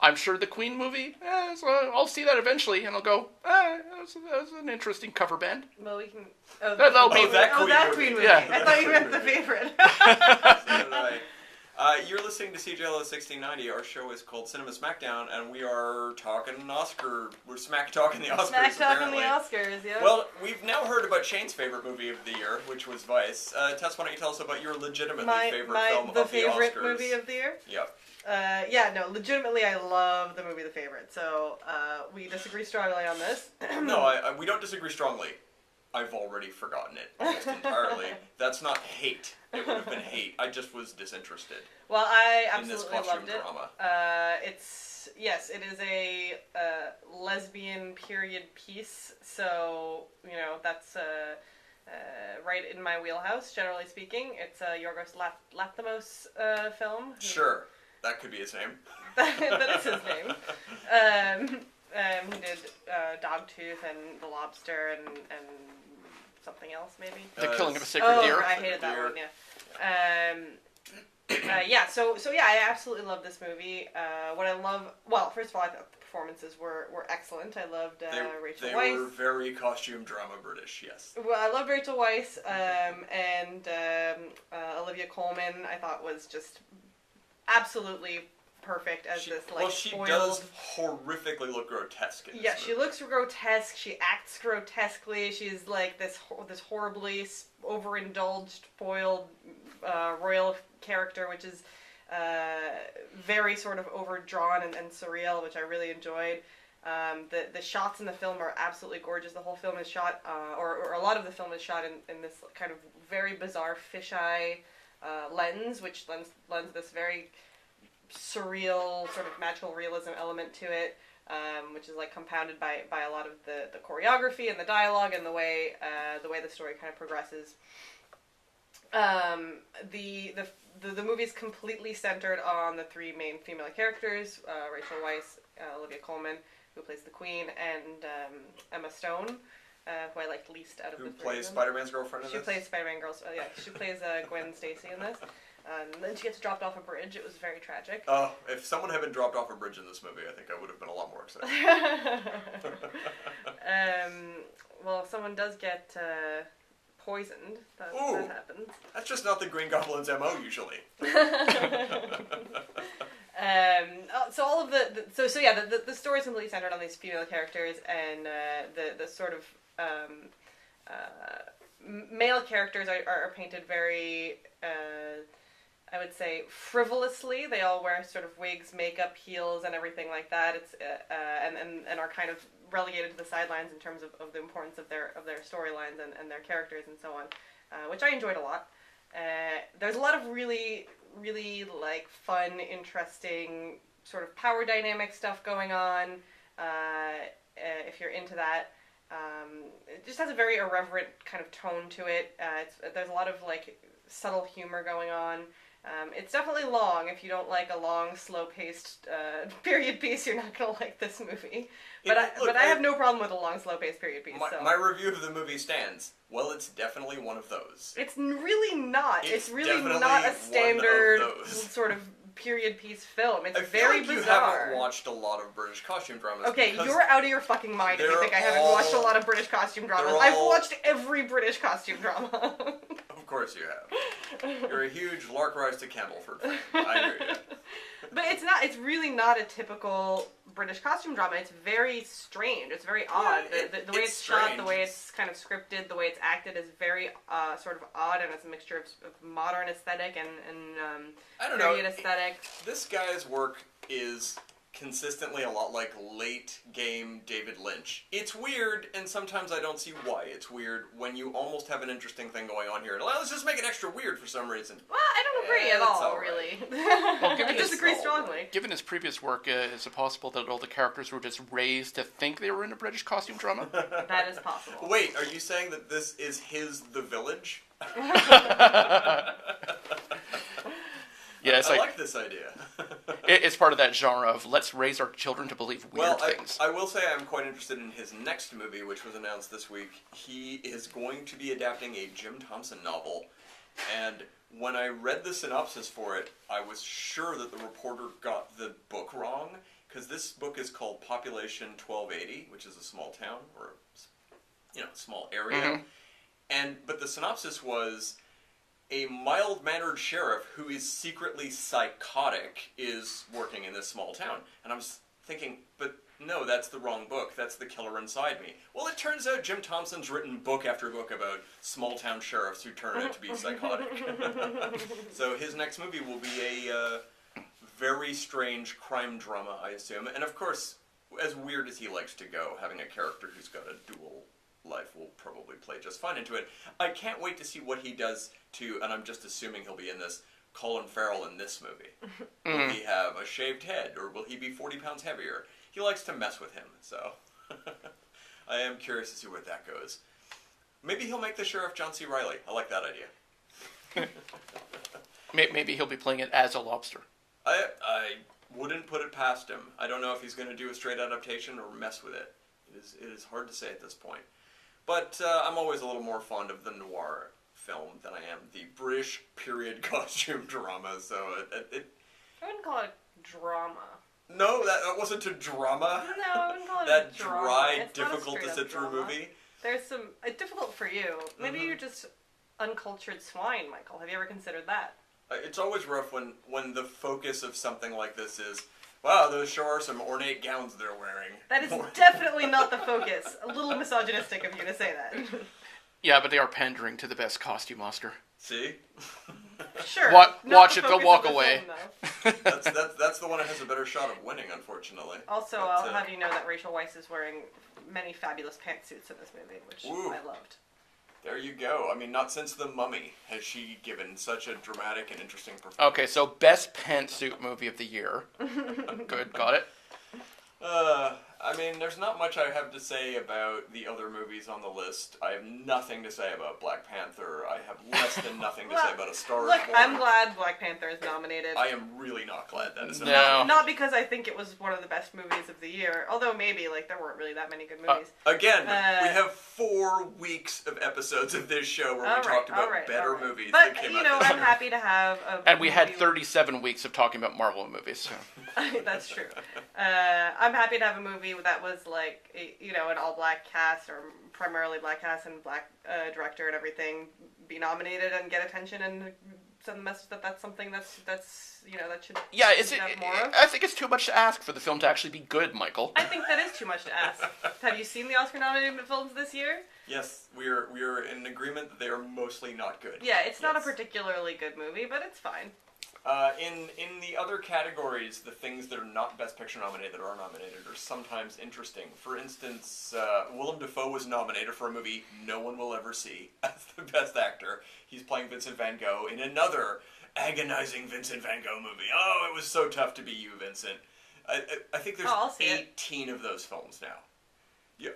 I'm sure the Queen movie, I'll see that eventually, and I'll go, that was an interesting cover band. Well, we can... that Queen movie. Yeah. I thought you meant the favorite. You're listening to CJLO 1690. Our show is called Cinema Smackdown, and we are talking Oscar. We're smack talking the Oscars. Smack talking apparently. the Oscars, yeah. Well, we've now heard about Shane's favorite movie of the year, which was Vice. Tess, why don't you tell us about your legitimately favorite film of the Oscars? The favorite movie of the year? Yep. Legitimately, I love the movie The Favorite. So we disagree strongly on this. No, we don't disagree strongly. I've already forgotten it almost entirely. That's not hate. It would have been hate. I just was disinterested. Well, I absolutely In loved this it. costume drama. It is a lesbian period piece. So that's right in my wheelhouse. Generally speaking, it's a Yorgos Lanthimos film. Sure, that could be his name. That is his name. He did Dogtooth and The Lobster and something else, maybe. The Killing of a Sacred Deer. I hated that one. Yeah. So I absolutely love this movie. What I love, well, first of all, I thought the performances were excellent. I loved Rachel Weisz. They were very costume drama British, yes. Well, I loved Rachel Weisz, and Olivia Colman. I thought was just absolutely perfect as this she spoiled. does horrifically look grotesque in this movie. She looks grotesque. She acts grotesquely. She's like this horribly overindulged, spoiled royal character, which is very sort of overdrawn and surreal, which I really enjoyed. The shots in the film are absolutely gorgeous. The whole film is shot, or a lot of the film is shot in this kind of very bizarre fisheye lens, which lends this very surreal sort of magical realism element to it, which is like compounded by a lot of the choreography and the dialogue and the way the story kind of progresses. The movie is completely centered on the 3 main female characters: Rachel Weisz, Olivia Colman, who plays the Queen, and Emma Stone, who I liked least out of the 3 Who plays of them. Spider-Man's girlfriend in this? She plays Spider-Man girls. She plays Gwen Stacy in this. And then she gets dropped off a bridge. It was very tragic. Oh, if someone had been dropped off a bridge in this movie, I think I would have been a lot more excited. Well, if someone does get poisoned, that happens. That's just not the Green Goblin's MO usually. So all of the story is completely centered on these female characters, and the sort of male characters are painted very, I would say, frivolously. They all wear sort of wigs, makeup, heels, and everything like that. It's and are kind of relegated to the sidelines in terms of the importance of their storylines and their characters and so on, which I enjoyed a lot. There's a lot of really like fun, interesting sort of power dynamic stuff going on. If you're into that, it just has a very irreverent kind of tone to it. There's a lot of like subtle humor going on. It's definitely long. If you don't like a long, slow-paced period piece, you're not gonna like this movie. But I have no problem with a long, slow-paced period piece. My review of the movie stands. Well, it's definitely one of those. It's really not. It's really not a standard sort of period piece film. It's very bizarre. You haven't watched a lot of British costume dramas. Okay, you're out of your fucking mind if you think I haven't watched a lot of British costume dramas. I've watched every British costume drama. Of course you have. You're a huge Lark Rise to Campbellford fan. I hear you. But it's really not a typical British costume drama. It's very strange. It's very odd. The way it's shot, the way it's kind of scripted, the way it's acted is very sort of odd, and it's a mixture of modern aesthetic and period aesthetic. This guy's work is consistently a lot like late game David Lynch. It's weird, and sometimes I don't see why it's weird when you almost have an interesting thing going on here. Let's just make it extra weird for some reason. Well, I don't agree at all, really. Well, I disagree strongly. Given his previous work, is it possible that all the characters were just raised to think they were in a British costume drama? That is possible. Wait, are you saying that this is his The Village? Yeah, I like this idea. It's part of that genre of let's raise our children to believe weird things. I will say I'm quite interested in his next movie, which was announced this week. He is going to be adapting a Jim Thompson novel, and when I read the synopsis for it, I was sure that the reporter got the book wrong, because this book is called Population 1280, which is a small town, or small area, but the synopsis was a mild-mannered sheriff who is secretly psychotic is working in this small town. And I was thinking, but no, that's the wrong book. That's The Killer Inside Me. Well, it turns out Jim Thompson's written book after book about small-town sheriffs who turn out to be psychotic. So his next movie will be a very strange crime drama, I assume. And of course, as weird as he likes to go, having a character who's got a dual life will probably play just fine into it. I can't wait to see what he does to, and I'm just assuming he'll be in this, Colin Farrell in this movie. Will he have a shaved head, or will he be 40 pounds heavier? He likes to mess with him, so I am curious to see where that goes. Maybe he'll make the sheriff John C. Reilly. I like that idea. Maybe he'll be playing it as a lobster. I wouldn't put it past him. I don't know if he's going to do a straight adaptation or mess with it. It is hard to say at this point. But I'm always a little more fond of the noir film than I am the British period costume drama, so it I wouldn't call it drama. No, that wasn't a drama. No, I wouldn't call it that a drama. dry, difficult to sit through movie. There's some... It's difficult for you. Maybe you're just uncultured swine, Michael. Have you ever considered that? It's always rough when the focus of something like this is, wow, those sure are some ornate gowns they're wearing. That is definitely not the focus. A little misogynistic of you to say that. Yeah, but they are pandering to the best costume Oscar. See? Sure. Watch it, they'll walk away. Film, that's the one that has a better shot of winning, unfortunately. Also, I'll have you know that Rachel Weisz is wearing many fabulous pantsuits in this movie, which I loved. There you go. I mean, not since The Mummy has she given such a dramatic and interesting performance. Okay, so best pantsuit movie of the year. Good, got it. I mean, there's not much I have to say about the other movies on the list. I have nothing to say about Black Panther. I have less than nothing to say about A Star Is Look, Born. I'm glad Black Panther is nominated. I am really not glad that is Not because I think it was one of the best movies of the year, although maybe, like, there weren't really that many good movies. Again, we have 4 weeks of episodes of this show where we talked about better movies that came out this year. But, I'm happy to have a And we had 37 weeks of talking about Marvel movies. So. That's true. I'm happy to have a movie that was like, an all-black cast or primarily black cast and black director and everything be nominated and get attention and send the message that that's something that should have more of. I think it's too much to ask for the film to actually be good, Michael. I think that is too much to ask. Have you seen the Oscar-nominated films this year? Yes, we are in agreement that they are mostly not good. Yeah, it's not a particularly good movie, but it's fine. In the other categories, the things that are not Best Picture nominated that are nominated are sometimes interesting. For instance, Willem Dafoe was nominated for a movie no one will ever see as the Best Actor. He's playing Vincent Van Gogh in another agonizing Vincent Van Gogh movie. Oh, it was so tough to be you, Vincent. I think there's 18 of those films now. Yeah.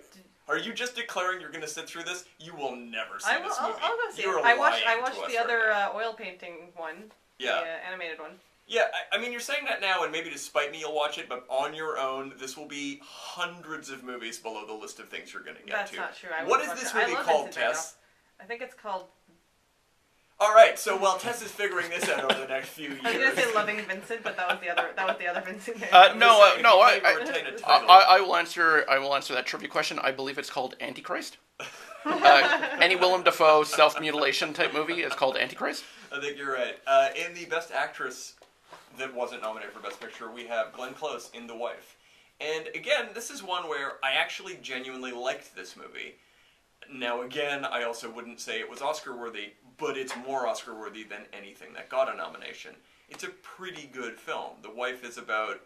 Are you just declaring you're going to sit through this? You will never see this movie. I'll go see You're it. I watched the other oil painting one. Yeah. The animated one. Yeah, I mean, you're saying that now, and maybe to spite me, you'll watch it, but on your own, this will be hundreds of movies below the list of things you're going to get That's to. not true. What is this movie called, Tess? I think it's called... Alright, so while Tess is figuring this out over the next few years... I was going to say Loving Vincent, but that was the other Vincent. I will answer that trivia question. I believe it's called Antichrist. Any Willem Dafoe self-mutilation type movie is called Antichrist. I think you're right. In the Best Actress that wasn't nominated for Best Picture, we have Glenn Close in The Wife. And again, this is one where I actually genuinely liked this movie. Now again, I also wouldn't say it was Oscar-worthy, but it's more Oscar-worthy than anything that got a nomination. It's a pretty good film. The Wife is about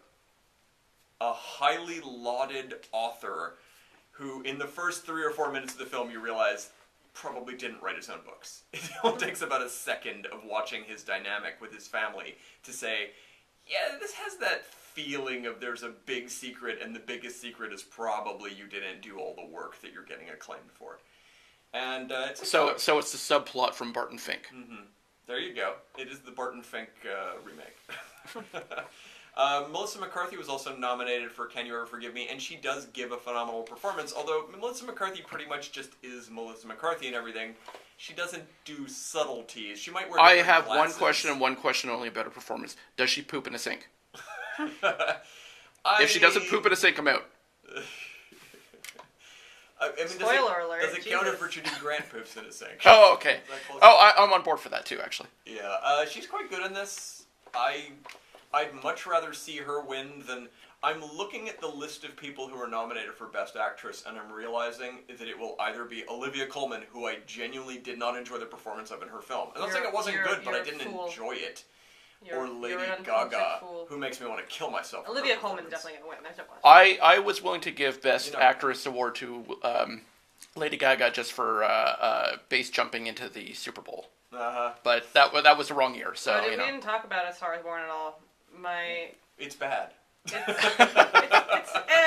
a highly lauded author who, in the first 3 or 4 minutes of the film, you realize probably didn't write his own books. It only takes about a second of watching his dynamic with his family to say, yeah, this has that feeling of there's a big secret, and the biggest secret is probably you didn't do all the work that you're getting acclaimed for. And so it's the subplot from Barton Fink. Mm-hmm. There you go. It is the Barton Fink remake. Melissa McCarthy was also nominated for Can You Ever Forgive Me, and she does give a phenomenal performance, although Melissa McCarthy pretty much just is Melissa McCarthy and everything. She doesn't do subtleties. She might wear I have glasses. one question and one question only about her performance. Does she poop in a sink? If she doesn't poop in a sink, I'm out. I mean, Spoiler alert. Does it count if Richard E. Grant poops in a sink? Oh, okay. I'm on board for that too, actually. Yeah, she's quite good in this. I'd much rather see her win than... I'm looking at the list of people who are nominated for Best Actress, and I'm realizing that it will either be Olivia Colman, who I genuinely did not enjoy the performance of in her film. I'm not saying it wasn't good, but I didn't enjoy it. Or Lady Gaga, who makes me want to kill myself. Olivia Colman's definitely going to win. There's no question. I was willing to give Best Actress award to Lady Gaga just for base jumping into the Super Bowl. But that was the wrong year, so we didn't talk about A Star Is Born at all. It's bad. It's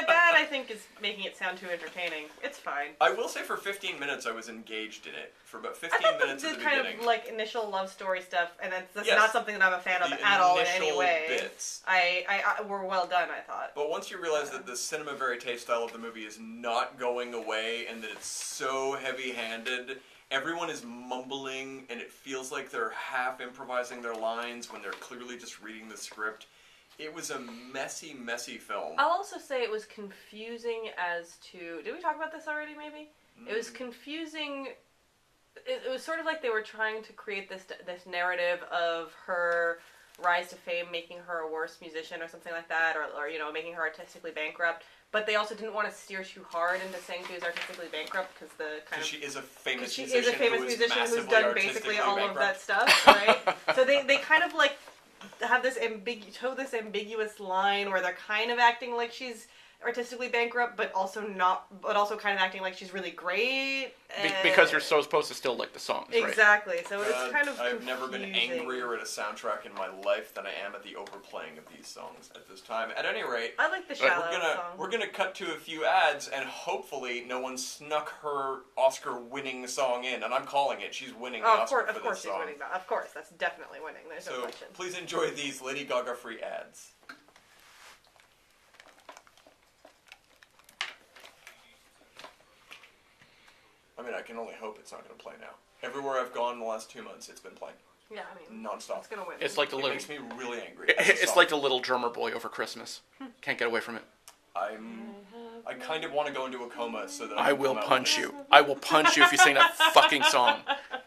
bad, I think, is making it sound too entertaining. It's fine. I will say for 15 minutes I was engaged in it. For about 15 minutes at the kind beginning. of like initial love story stuff, and that's not something that I'm a fan of at all in any way. Bits. I were well done, I thought. But once you realize that the cinema verite style of the movie is not going away, and that it's so heavy-handed, everyone is mumbling, and it feels like they're half improvising their lines when they're clearly just reading the script. It was a messy, messy film. I'll also say it was confusing as to... Did we talk about this already, maybe? It was confusing... It was sort of like they were trying to create this narrative of her rise to fame, making her a worse musician or something like that, or making her artistically bankrupt. But they also didn't want to steer too hard into saying she was artistically bankrupt because she is a famous musician who's done basically all of that stuff, right? So they kind of like have this ambiguous line where they're kind of acting like she's artistically bankrupt, but also kind of acting like she's really great. Because you're so supposed to still like the songs, right? Exactly. So it's kind of I've never been confusing. angrier at a soundtrack in my life than I am at the overplaying of these songs at this time. At any rate, I like the Shallow song. We're gonna cut to a few ads, and hopefully no one snuck her Oscar-winning song in. And I'm calling it. She's winning the Oscar for this song. Of course she's winning that. Of course, that's definitely winning. There's no question. So please enjoy these Lady Gaga free ads. I mean, I can only hope it's not going to play now. Everywhere I've gone in the last 2 months, it's been playing. Yeah, I mean, non-stop. It's gonna win. It's like the little. It makes me really angry. It's like the little drummer boy over Christmas. Can't get away from it. I kind of want to go into a coma so that I will punch you. I will punch you if you sing that fucking song.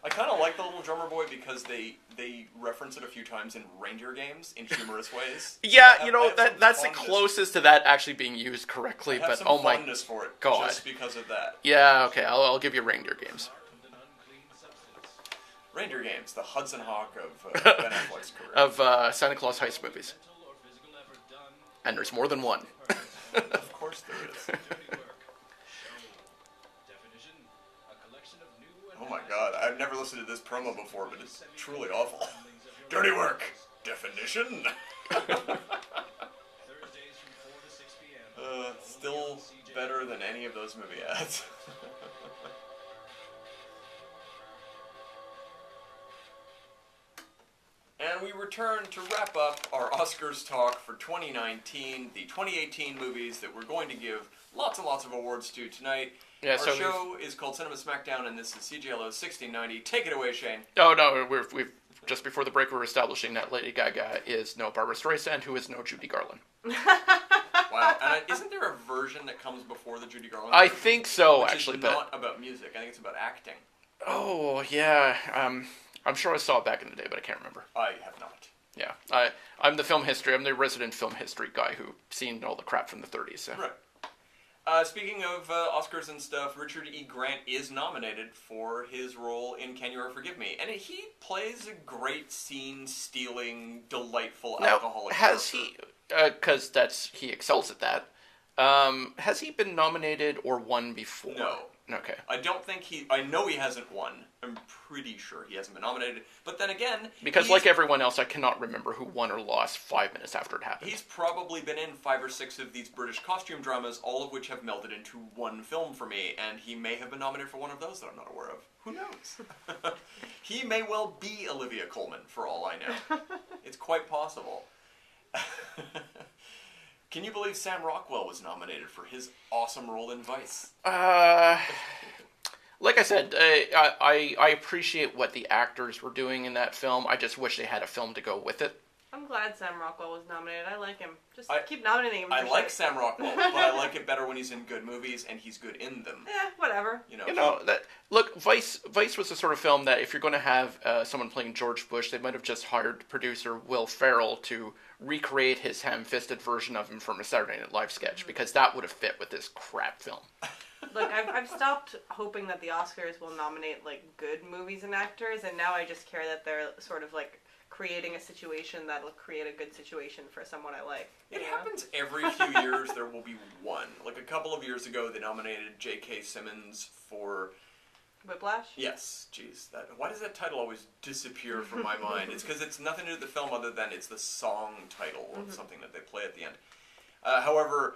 I kind of like the little drummer boy because they reference it a few times in reindeer games in humorous ways. Yeah, you know that's the closest to that actually being used correctly. I have But some oh my fondness for it, god, just because of that. Yeah, okay, I'll give you reindeer games. Reindeer games, the Hudson Hawk of Ben Affleck's career. Of Santa Claus heist movies. And there's more than one. Of course there is. Oh my god, I've never listened to this promo before, but it's truly awful. Dirty work. Definition. Still better than any of those movie ads. And we return to wrap up our Oscars talk for 2019, the 2018 movies that we're going to give lots and lots of awards to tonight. Yeah, our so show is called Cinema Smackdown, and this is CGLO 1690. Take it away, Shane. Oh no, we've just before the break we were establishing that Lady Gaga is no Barbara Streisand, who is no Judy Garland. Wow, and isn't there a version that comes before the Judy Garland? I think so, which actually, is but not about music. I think it's about acting. Oh yeah, I'm sure I saw it back in the day, but I can't remember. I have not. Yeah, I'm the resident film history guy who's seen all the crap from the 30s. So. Right. Speaking of Oscars and stuff, Richard E. Grant is nominated for his role in Can You Ever Forgive Me? And he plays a great scene-stealing, delightful alcoholic has character. He, because he excels at that, has he been nominated or won before? No. Okay. I know he hasn't won. I'm pretty sure he hasn't been nominated. But then again... Because like everyone else, I cannot remember who won or lost 5 minutes after it happened. He's probably been in 5 or 6 of these British costume dramas, all of which have melded into one film for me, and he may have been nominated for one of those that I'm not aware of. Who knows? He may well be Olivia Colman, for all I know. It's quite possible. Can you believe Sam Rockwell was nominated for his awesome role in Vice? Like I said, I appreciate what the actors were doing in that film. I just wish they had a film to go with it. I'm glad Sam Rockwell was nominated. I like him. Keep nominating him. I like Sam Rockwell, but I like it better when he's in good movies and he's good in them. Yeah, whatever. Look, Vice was the sort of film that if you're going to have someone playing George Bush, they might have just hired producer Will Ferrell to recreate his ham-fisted version of him from a Saturday Night Live sketch, because that would have fit with this crap film. Look, I've stopped hoping that the Oscars will nominate good movies and actors, and now I just care that they're sort of creating a situation that'll create a good situation for someone I like. It happens every few years. There will be one. Like a couple of years ago, they nominated J.K. Simmons for Whiplash? Yes. Jeez, why does that title always disappear from my mind? It's because it's nothing to do with the film other than it's the song title of something that they play at the end. However,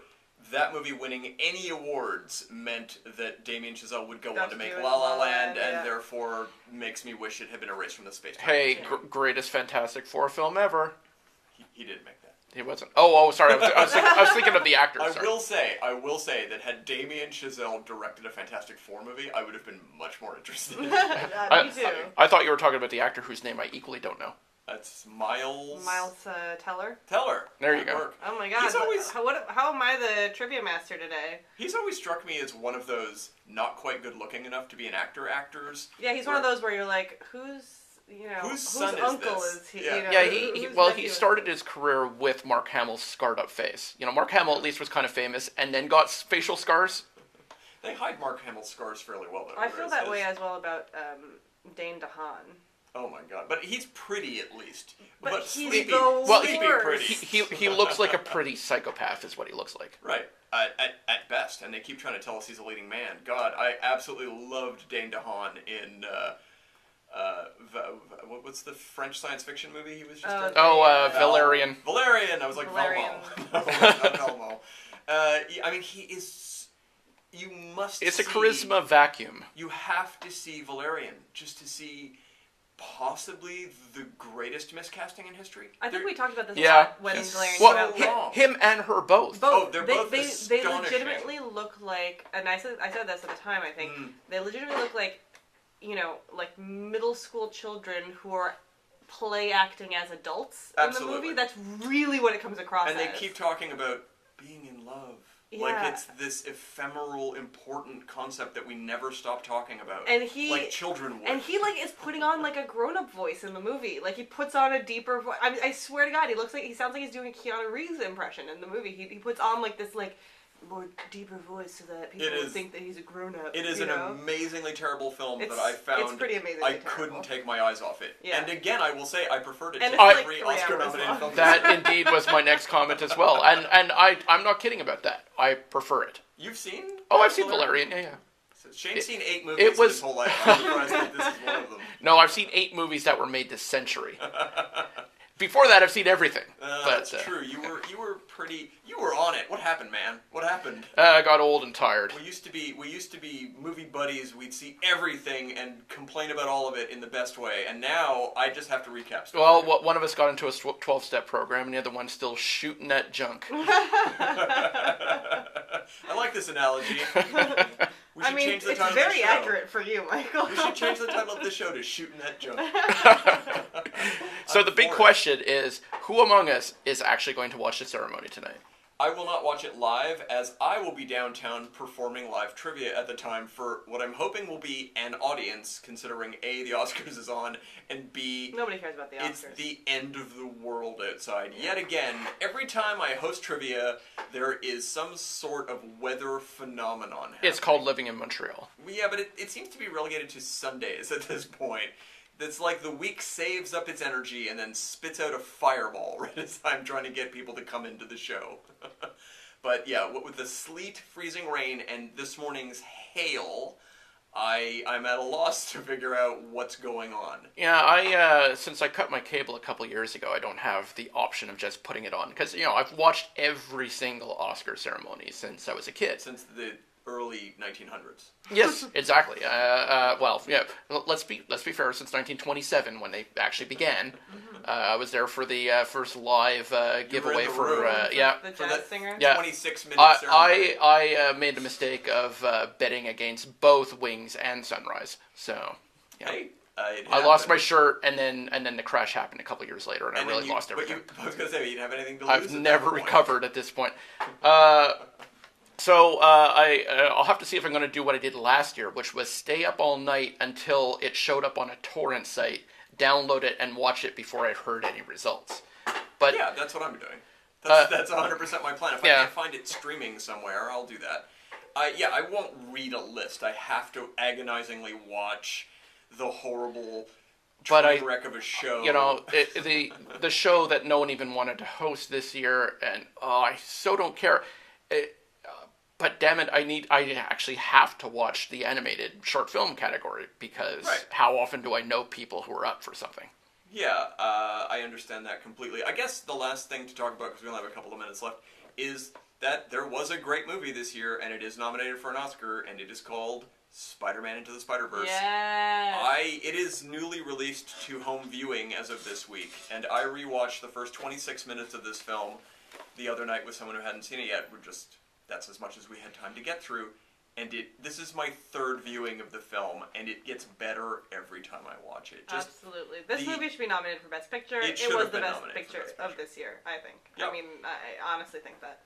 that movie winning any awards meant that Damien Chazelle would go on to make La La Land, and therefore makes me wish it had been erased from the space time. Hey, greatest Fantastic Four film ever. He didn't make that. He wasn't. Oh, sorry. I was thinking of the actors. I will say that had Damien Chazelle directed a Fantastic Four movie, I would have been much more interested. Me too. I thought you were talking about the actor whose name I equally don't know. That's Miles Teller. There you go. Oh my God! How am I the trivia master today? He's always struck me as one of those not quite good looking enough to be an actors. Yeah, he's one of those where you're like, whose uncle is he? Yeah, he started his career with Mark Hamill's scarred up face. Mark Hamill at least was kind of famous, and then got facial scars. They hide Mark Hamill's scars fairly well, though. I feel that way as well about Dane DeHaan. Oh my God! But he's pretty at least. But he's sleepy. the Sleepy worst. pretty. He looks like a pretty psychopath, is what he looks like. Right. At best, and they keep trying to tell us he's a leading man. God, I absolutely loved Dane DeHaan in what's the French science fiction movie he was just in? Valerian. Valerian. I was like Valerian. Velmo. No, it's not Velmo. I mean, he is. You must. It's see, a charisma vacuum. You have to see Valerian just to see possibly the greatest miscasting in history. I think we talked about this a Yeah. lot when He's Valerian so came out. wrong. Him and her both. Oh, they're both they astonishing. legitimately look like, and I said this at the time, I think, they legitimately look like, like middle school children who are play acting as adults Absolutely. in the movie. That's really what it comes across And as. they keep talking about being in love. Yeah. Like it's this ephemeral, important concept that we never stop talking about. And he, like children would. And he is putting on like a grown-up voice in the movie. Like he puts on a deeper voice. I swear to God, he sounds like he's doing a Keanu Reeves impression in the movie. He puts on like this more deeper voice so that people would think that he's a grown-up. It is an amazingly terrible film that It's I found. It's pretty amazingly I terrible. couldn't take my eyes off it. Yeah. And again, I will say I preferred it And to it's every like 3 Oscar-nominated hours film. long. That indeed was my next comment as well. And I'm not kidding about that. I prefer it. You've seen? Oh, I've seen Valerian. Yeah. So Shane's seen 8 movies his whole life. I'm surprised that this is one of them. No, I've seen 8 movies that were made this century. Before that, I've seen everything. That's true. You were on it. What happened, man? What happened? I got old and tired. We used to be movie buddies. We'd see everything and complain about all of it in the best way. And now I just have to recap stuff. Well, one of us got into a 12-step program, and the other one's still shooting at junk. I like this analogy. We should change the it's title very of the show. accurate for you, Michael. We should change the title of the show to Shooting that Junk. So the big question is, who among us is actually going to watch the ceremony tonight? I will not watch it live, as I will be downtown performing live trivia at the time for what I'm hoping will be an audience, considering A, the Oscars is on, and B, Nobody cares about the Oscars. it's the end of the world outside. Yet again, every time I host trivia, there is some sort of weather phenomenon happening. It's called living in Montreal. Yeah, but it seems to be relegated to Sundays at this point. It's like the week saves up its energy and then spits out a fireball right as I'm trying to get people to come into the show. But yeah, with the sleet, freezing rain, and this morning's hail, I'm at a loss to figure out what's going on. Yeah, since I cut my cable a couple years ago, I don't have the option of just putting it on. Because, I've watched every single Oscar ceremony since I was a kid. Since the early 1900s. Yes, exactly. Well, yeah. Let's be fair. Since 1927, when they actually began, I was there for the first live giveaway for the for jazz that singer. Yeah. 26-minute ceremony. I made the mistake of betting against both Wings and Sunrise. So, yeah. Hey, I lost my shirt, and then the crash happened a couple years later, and I really lost everything. I was going to say, you didn't have anything to lose. I've never recovered at this point. So I'll have to see if I'm going to do what I did last year, which was stay up all night until it showed up on a torrent site, download it, and watch it before I heard any results. But yeah, that's what I'm doing. That's 100% my plan. If I can't find it streaming somewhere, I'll do that. I won't read a list. I have to agonizingly watch the horrible train wreck of a show. The show that no one even wanted to host this year, and I so don't care. But damn it, I actually have to watch the animated short film category, because how often do I know people who are up for something? Yeah, I understand that completely. I guess the last thing to talk about, because we only have a couple of minutes left, is that there was a great movie this year, and it is nominated for an Oscar, and it is called Spider-Man Into the Spider-Verse. Yes. It is newly released to home viewing as of this week, and I rewatched the first 26 minutes of this film the other night with someone who hadn't seen it yet. That's as much as we had time to get through, and this is my third viewing of the film, and it gets better every time I watch it. Absolutely. This movie should be nominated for Best Picture. It was the best picture of this year, I think. Yep. I mean, I honestly think that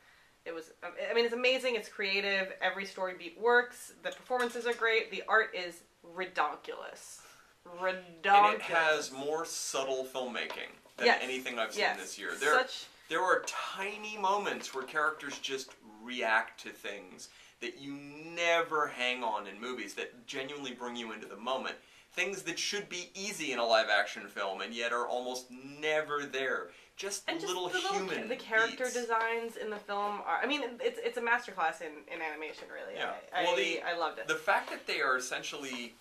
it was. I mean, it's amazing. It's creative. Every story beat works. The performances are great. The art is redonkulous. And it has more subtle filmmaking than anything I've seen this year. There are tiny moments where characters just react to things that you never hang on in movies, that genuinely bring you into the moment. Things that should be easy in a live-action film and yet are almost never there. just and little just human the character beats. designs in the film are. I mean, it's a masterclass in animation, really. Yeah. I loved it. The fact that they are essentially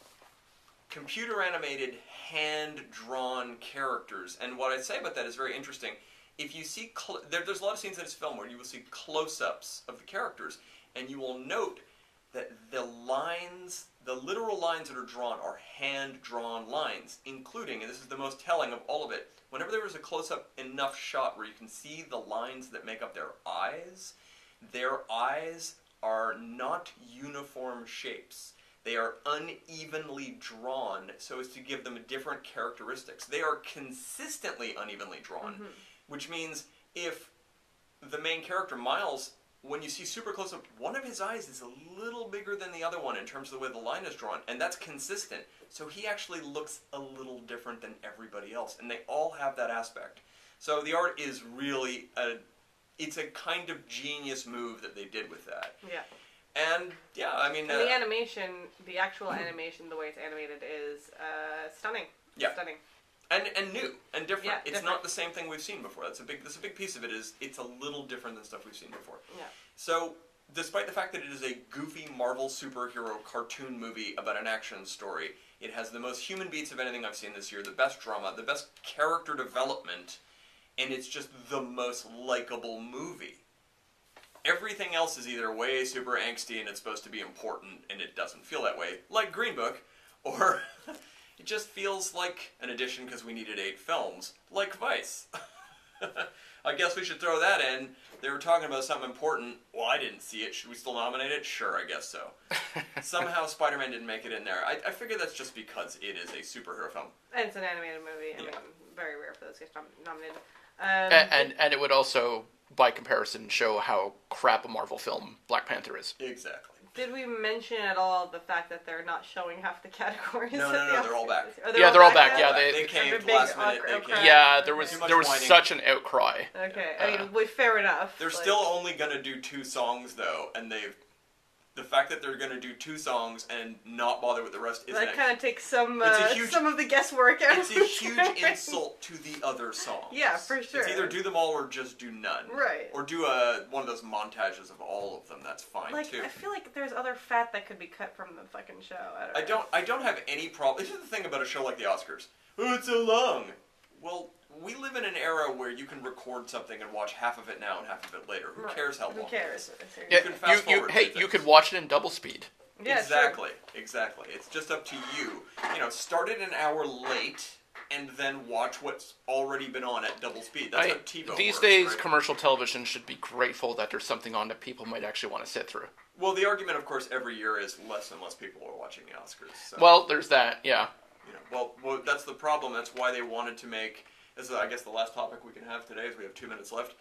computer animated, hand drawn characters, and what I say about that is very interesting. If you see, there's a lot of scenes in this film where you will see close-ups of the characters, and you will note that the literal lines that are drawn are hand-drawn lines, including, and this is the most telling of all of it, whenever there is a close-up enough shot where you can see the lines that make up their eyes are not uniform shapes. They are unevenly drawn so as to give them different characteristics. They are consistently unevenly drawn. Mm-hmm. Which means if the main character, Miles, when you see super close up, one of his eyes is a little bigger than the other one in terms of the way the line is drawn, and that's consistent. So he actually looks a little different than everybody else, and they all have that aspect. So the art is really it's a kind of genius move that they did with that. Yeah. And yeah, I mean, and the animation, the actual animation, the way it's animated is stunning. Yeah. Stunning. And new and different. Yeah, it's different. not the same thing we've seen before. That's a big piece of it. Is it's a little different than stuff we've seen before. Yeah. So, despite the fact that it is a goofy Marvel superhero cartoon movie about an action story, it has the most human beats of anything I've seen this year. The best drama, the best character development, and it's just the most likable movie. Everything else is either way super angsty and it's supposed to be important, and it doesn't feel that way, like Green Book, or it just feels like an addition because we needed 8 films, like Vice. I guess we should throw that in. They were talking about something important. Well, I didn't see it. Should we still nominate it? Sure, I guess so. Somehow Spider-Man didn't make it in there. I figure that's just because it is a superhero film. And it's an animated movie. I mean, very rare for those guys nominated. And it would also, by comparison, show how crap a Marvel film Black Panther is. Exactly. Did we mention at all the fact that they're not showing half the categories? No, they're all back. They're all back. Yeah, they caved last minute. They caved. Yeah, there was whining. such an outcry. Okay, I mean, fair enough. They're still only gonna do 2 songs though, and the fact that they're gonna do 2 songs and not bother with the rest is that kind of takes some huge, some of the guesswork out. It's a huge insult to the other songs. Yeah, for sure. It's either do them all or just do none. Right. Or do one of those montages of all of them. That's fine too. I feel like there's other fat that could be cut from the fucking show. I don't have any problem. This is the thing about a show like the Oscars. Oh, it's so long. Well, we live in an era where you can record something and watch half of it now and half of it later. Who cares how long? Who cares? Yeah, you can fast forward. You could watch it in double speed. Yeah, exactly. It's just up to you. Start it an hour late and then watch what's already been on at double speed. That's how TiVo These works, days, right? Commercial television should be grateful that there's something on that people might actually want to sit through. Well, the argument, of course, every year is less and less people are watching the Oscars. So. Well, there's that, yeah. Well, that's the problem. That's why they wanted to make, this is, I guess, the last topic we can have today, as we have 2 minutes left.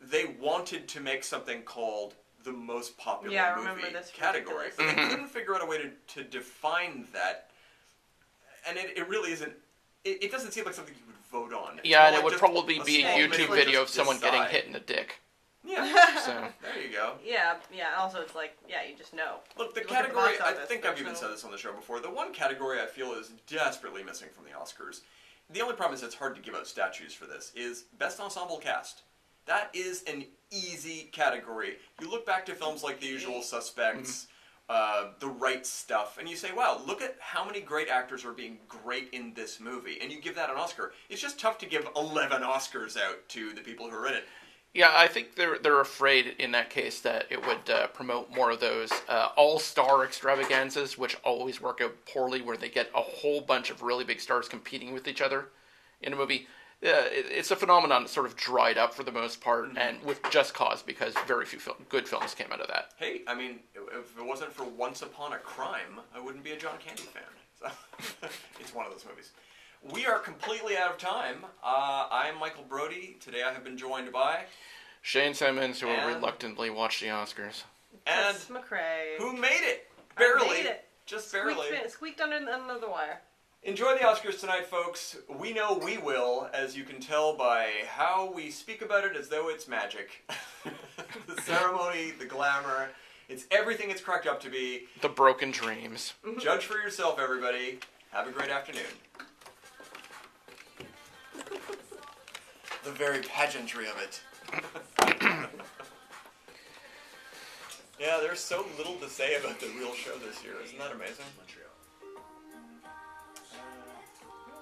They wanted to make something called the most popular movie category. But they couldn't figure out a way to define that. And it really isn't, it doesn't seem like something you would vote on. Yeah, and it would probably be a YouTube video of someone getting hit in the dick. Yeah. So. There you go. Yeah. Also, it's like, you just know. Look, the category, I think I've even said this on the show before, the one category I feel is desperately missing from the Oscars, the only problem is it's hard to give out statues for this, is Best Ensemble Cast. That is an easy category. You look back to films like The Usual Suspects, The Right Stuff, and you say, wow, look at how many great actors are being great in this movie, and you give that an Oscar. It's just tough to give 11 Oscars out to the people who are in it. Yeah, I think they're afraid in that case that it would promote more of those all-star extravaganzas, which always work out poorly, where they get a whole bunch of really big stars competing with each other in a movie. It's a phenomenon that sort of dried up for the most part, and with just cause, because very few good films came out of that. Hey, I mean, if it wasn't for Once Upon a Crime, I wouldn't be a John Candy fan. So it's one of those movies. We are completely out of time. I'm Michael Brody. Today I have been joined by Shane Simmons, who will reluctantly watch the Oscars. And Tess McRae. Who made it? Barely. I made it. Just barely. Squeaked under the wire. Enjoy the Oscars tonight, folks. We know we will, as you can tell by how we speak about it as though it's magic. The ceremony, the glamour, it's everything it's cracked up to be. The broken dreams. Judge for yourself, everybody. Have a great afternoon. The the very pageantry of it. Yeah, there's so little to say about the real show this year. Isn't that amazing?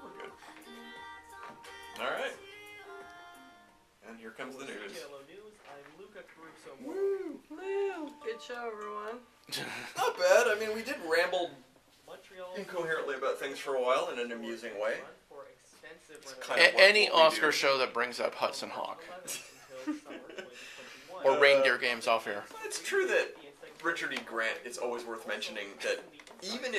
We're good. All right. And here comes the news. Yellow News. I'm Luca Caruso. Woo! Woo! Good show, everyone. Not bad. I mean, we did ramble Montreal incoherently about things for a while in an amusing way. For extensive It's kind of what Any we Oscar do. show that brings up Hudson Hawk. 11 until summer 2021. Or reindeer games off here. It's true that Richard E. Grant, it's always worth mentioning that even if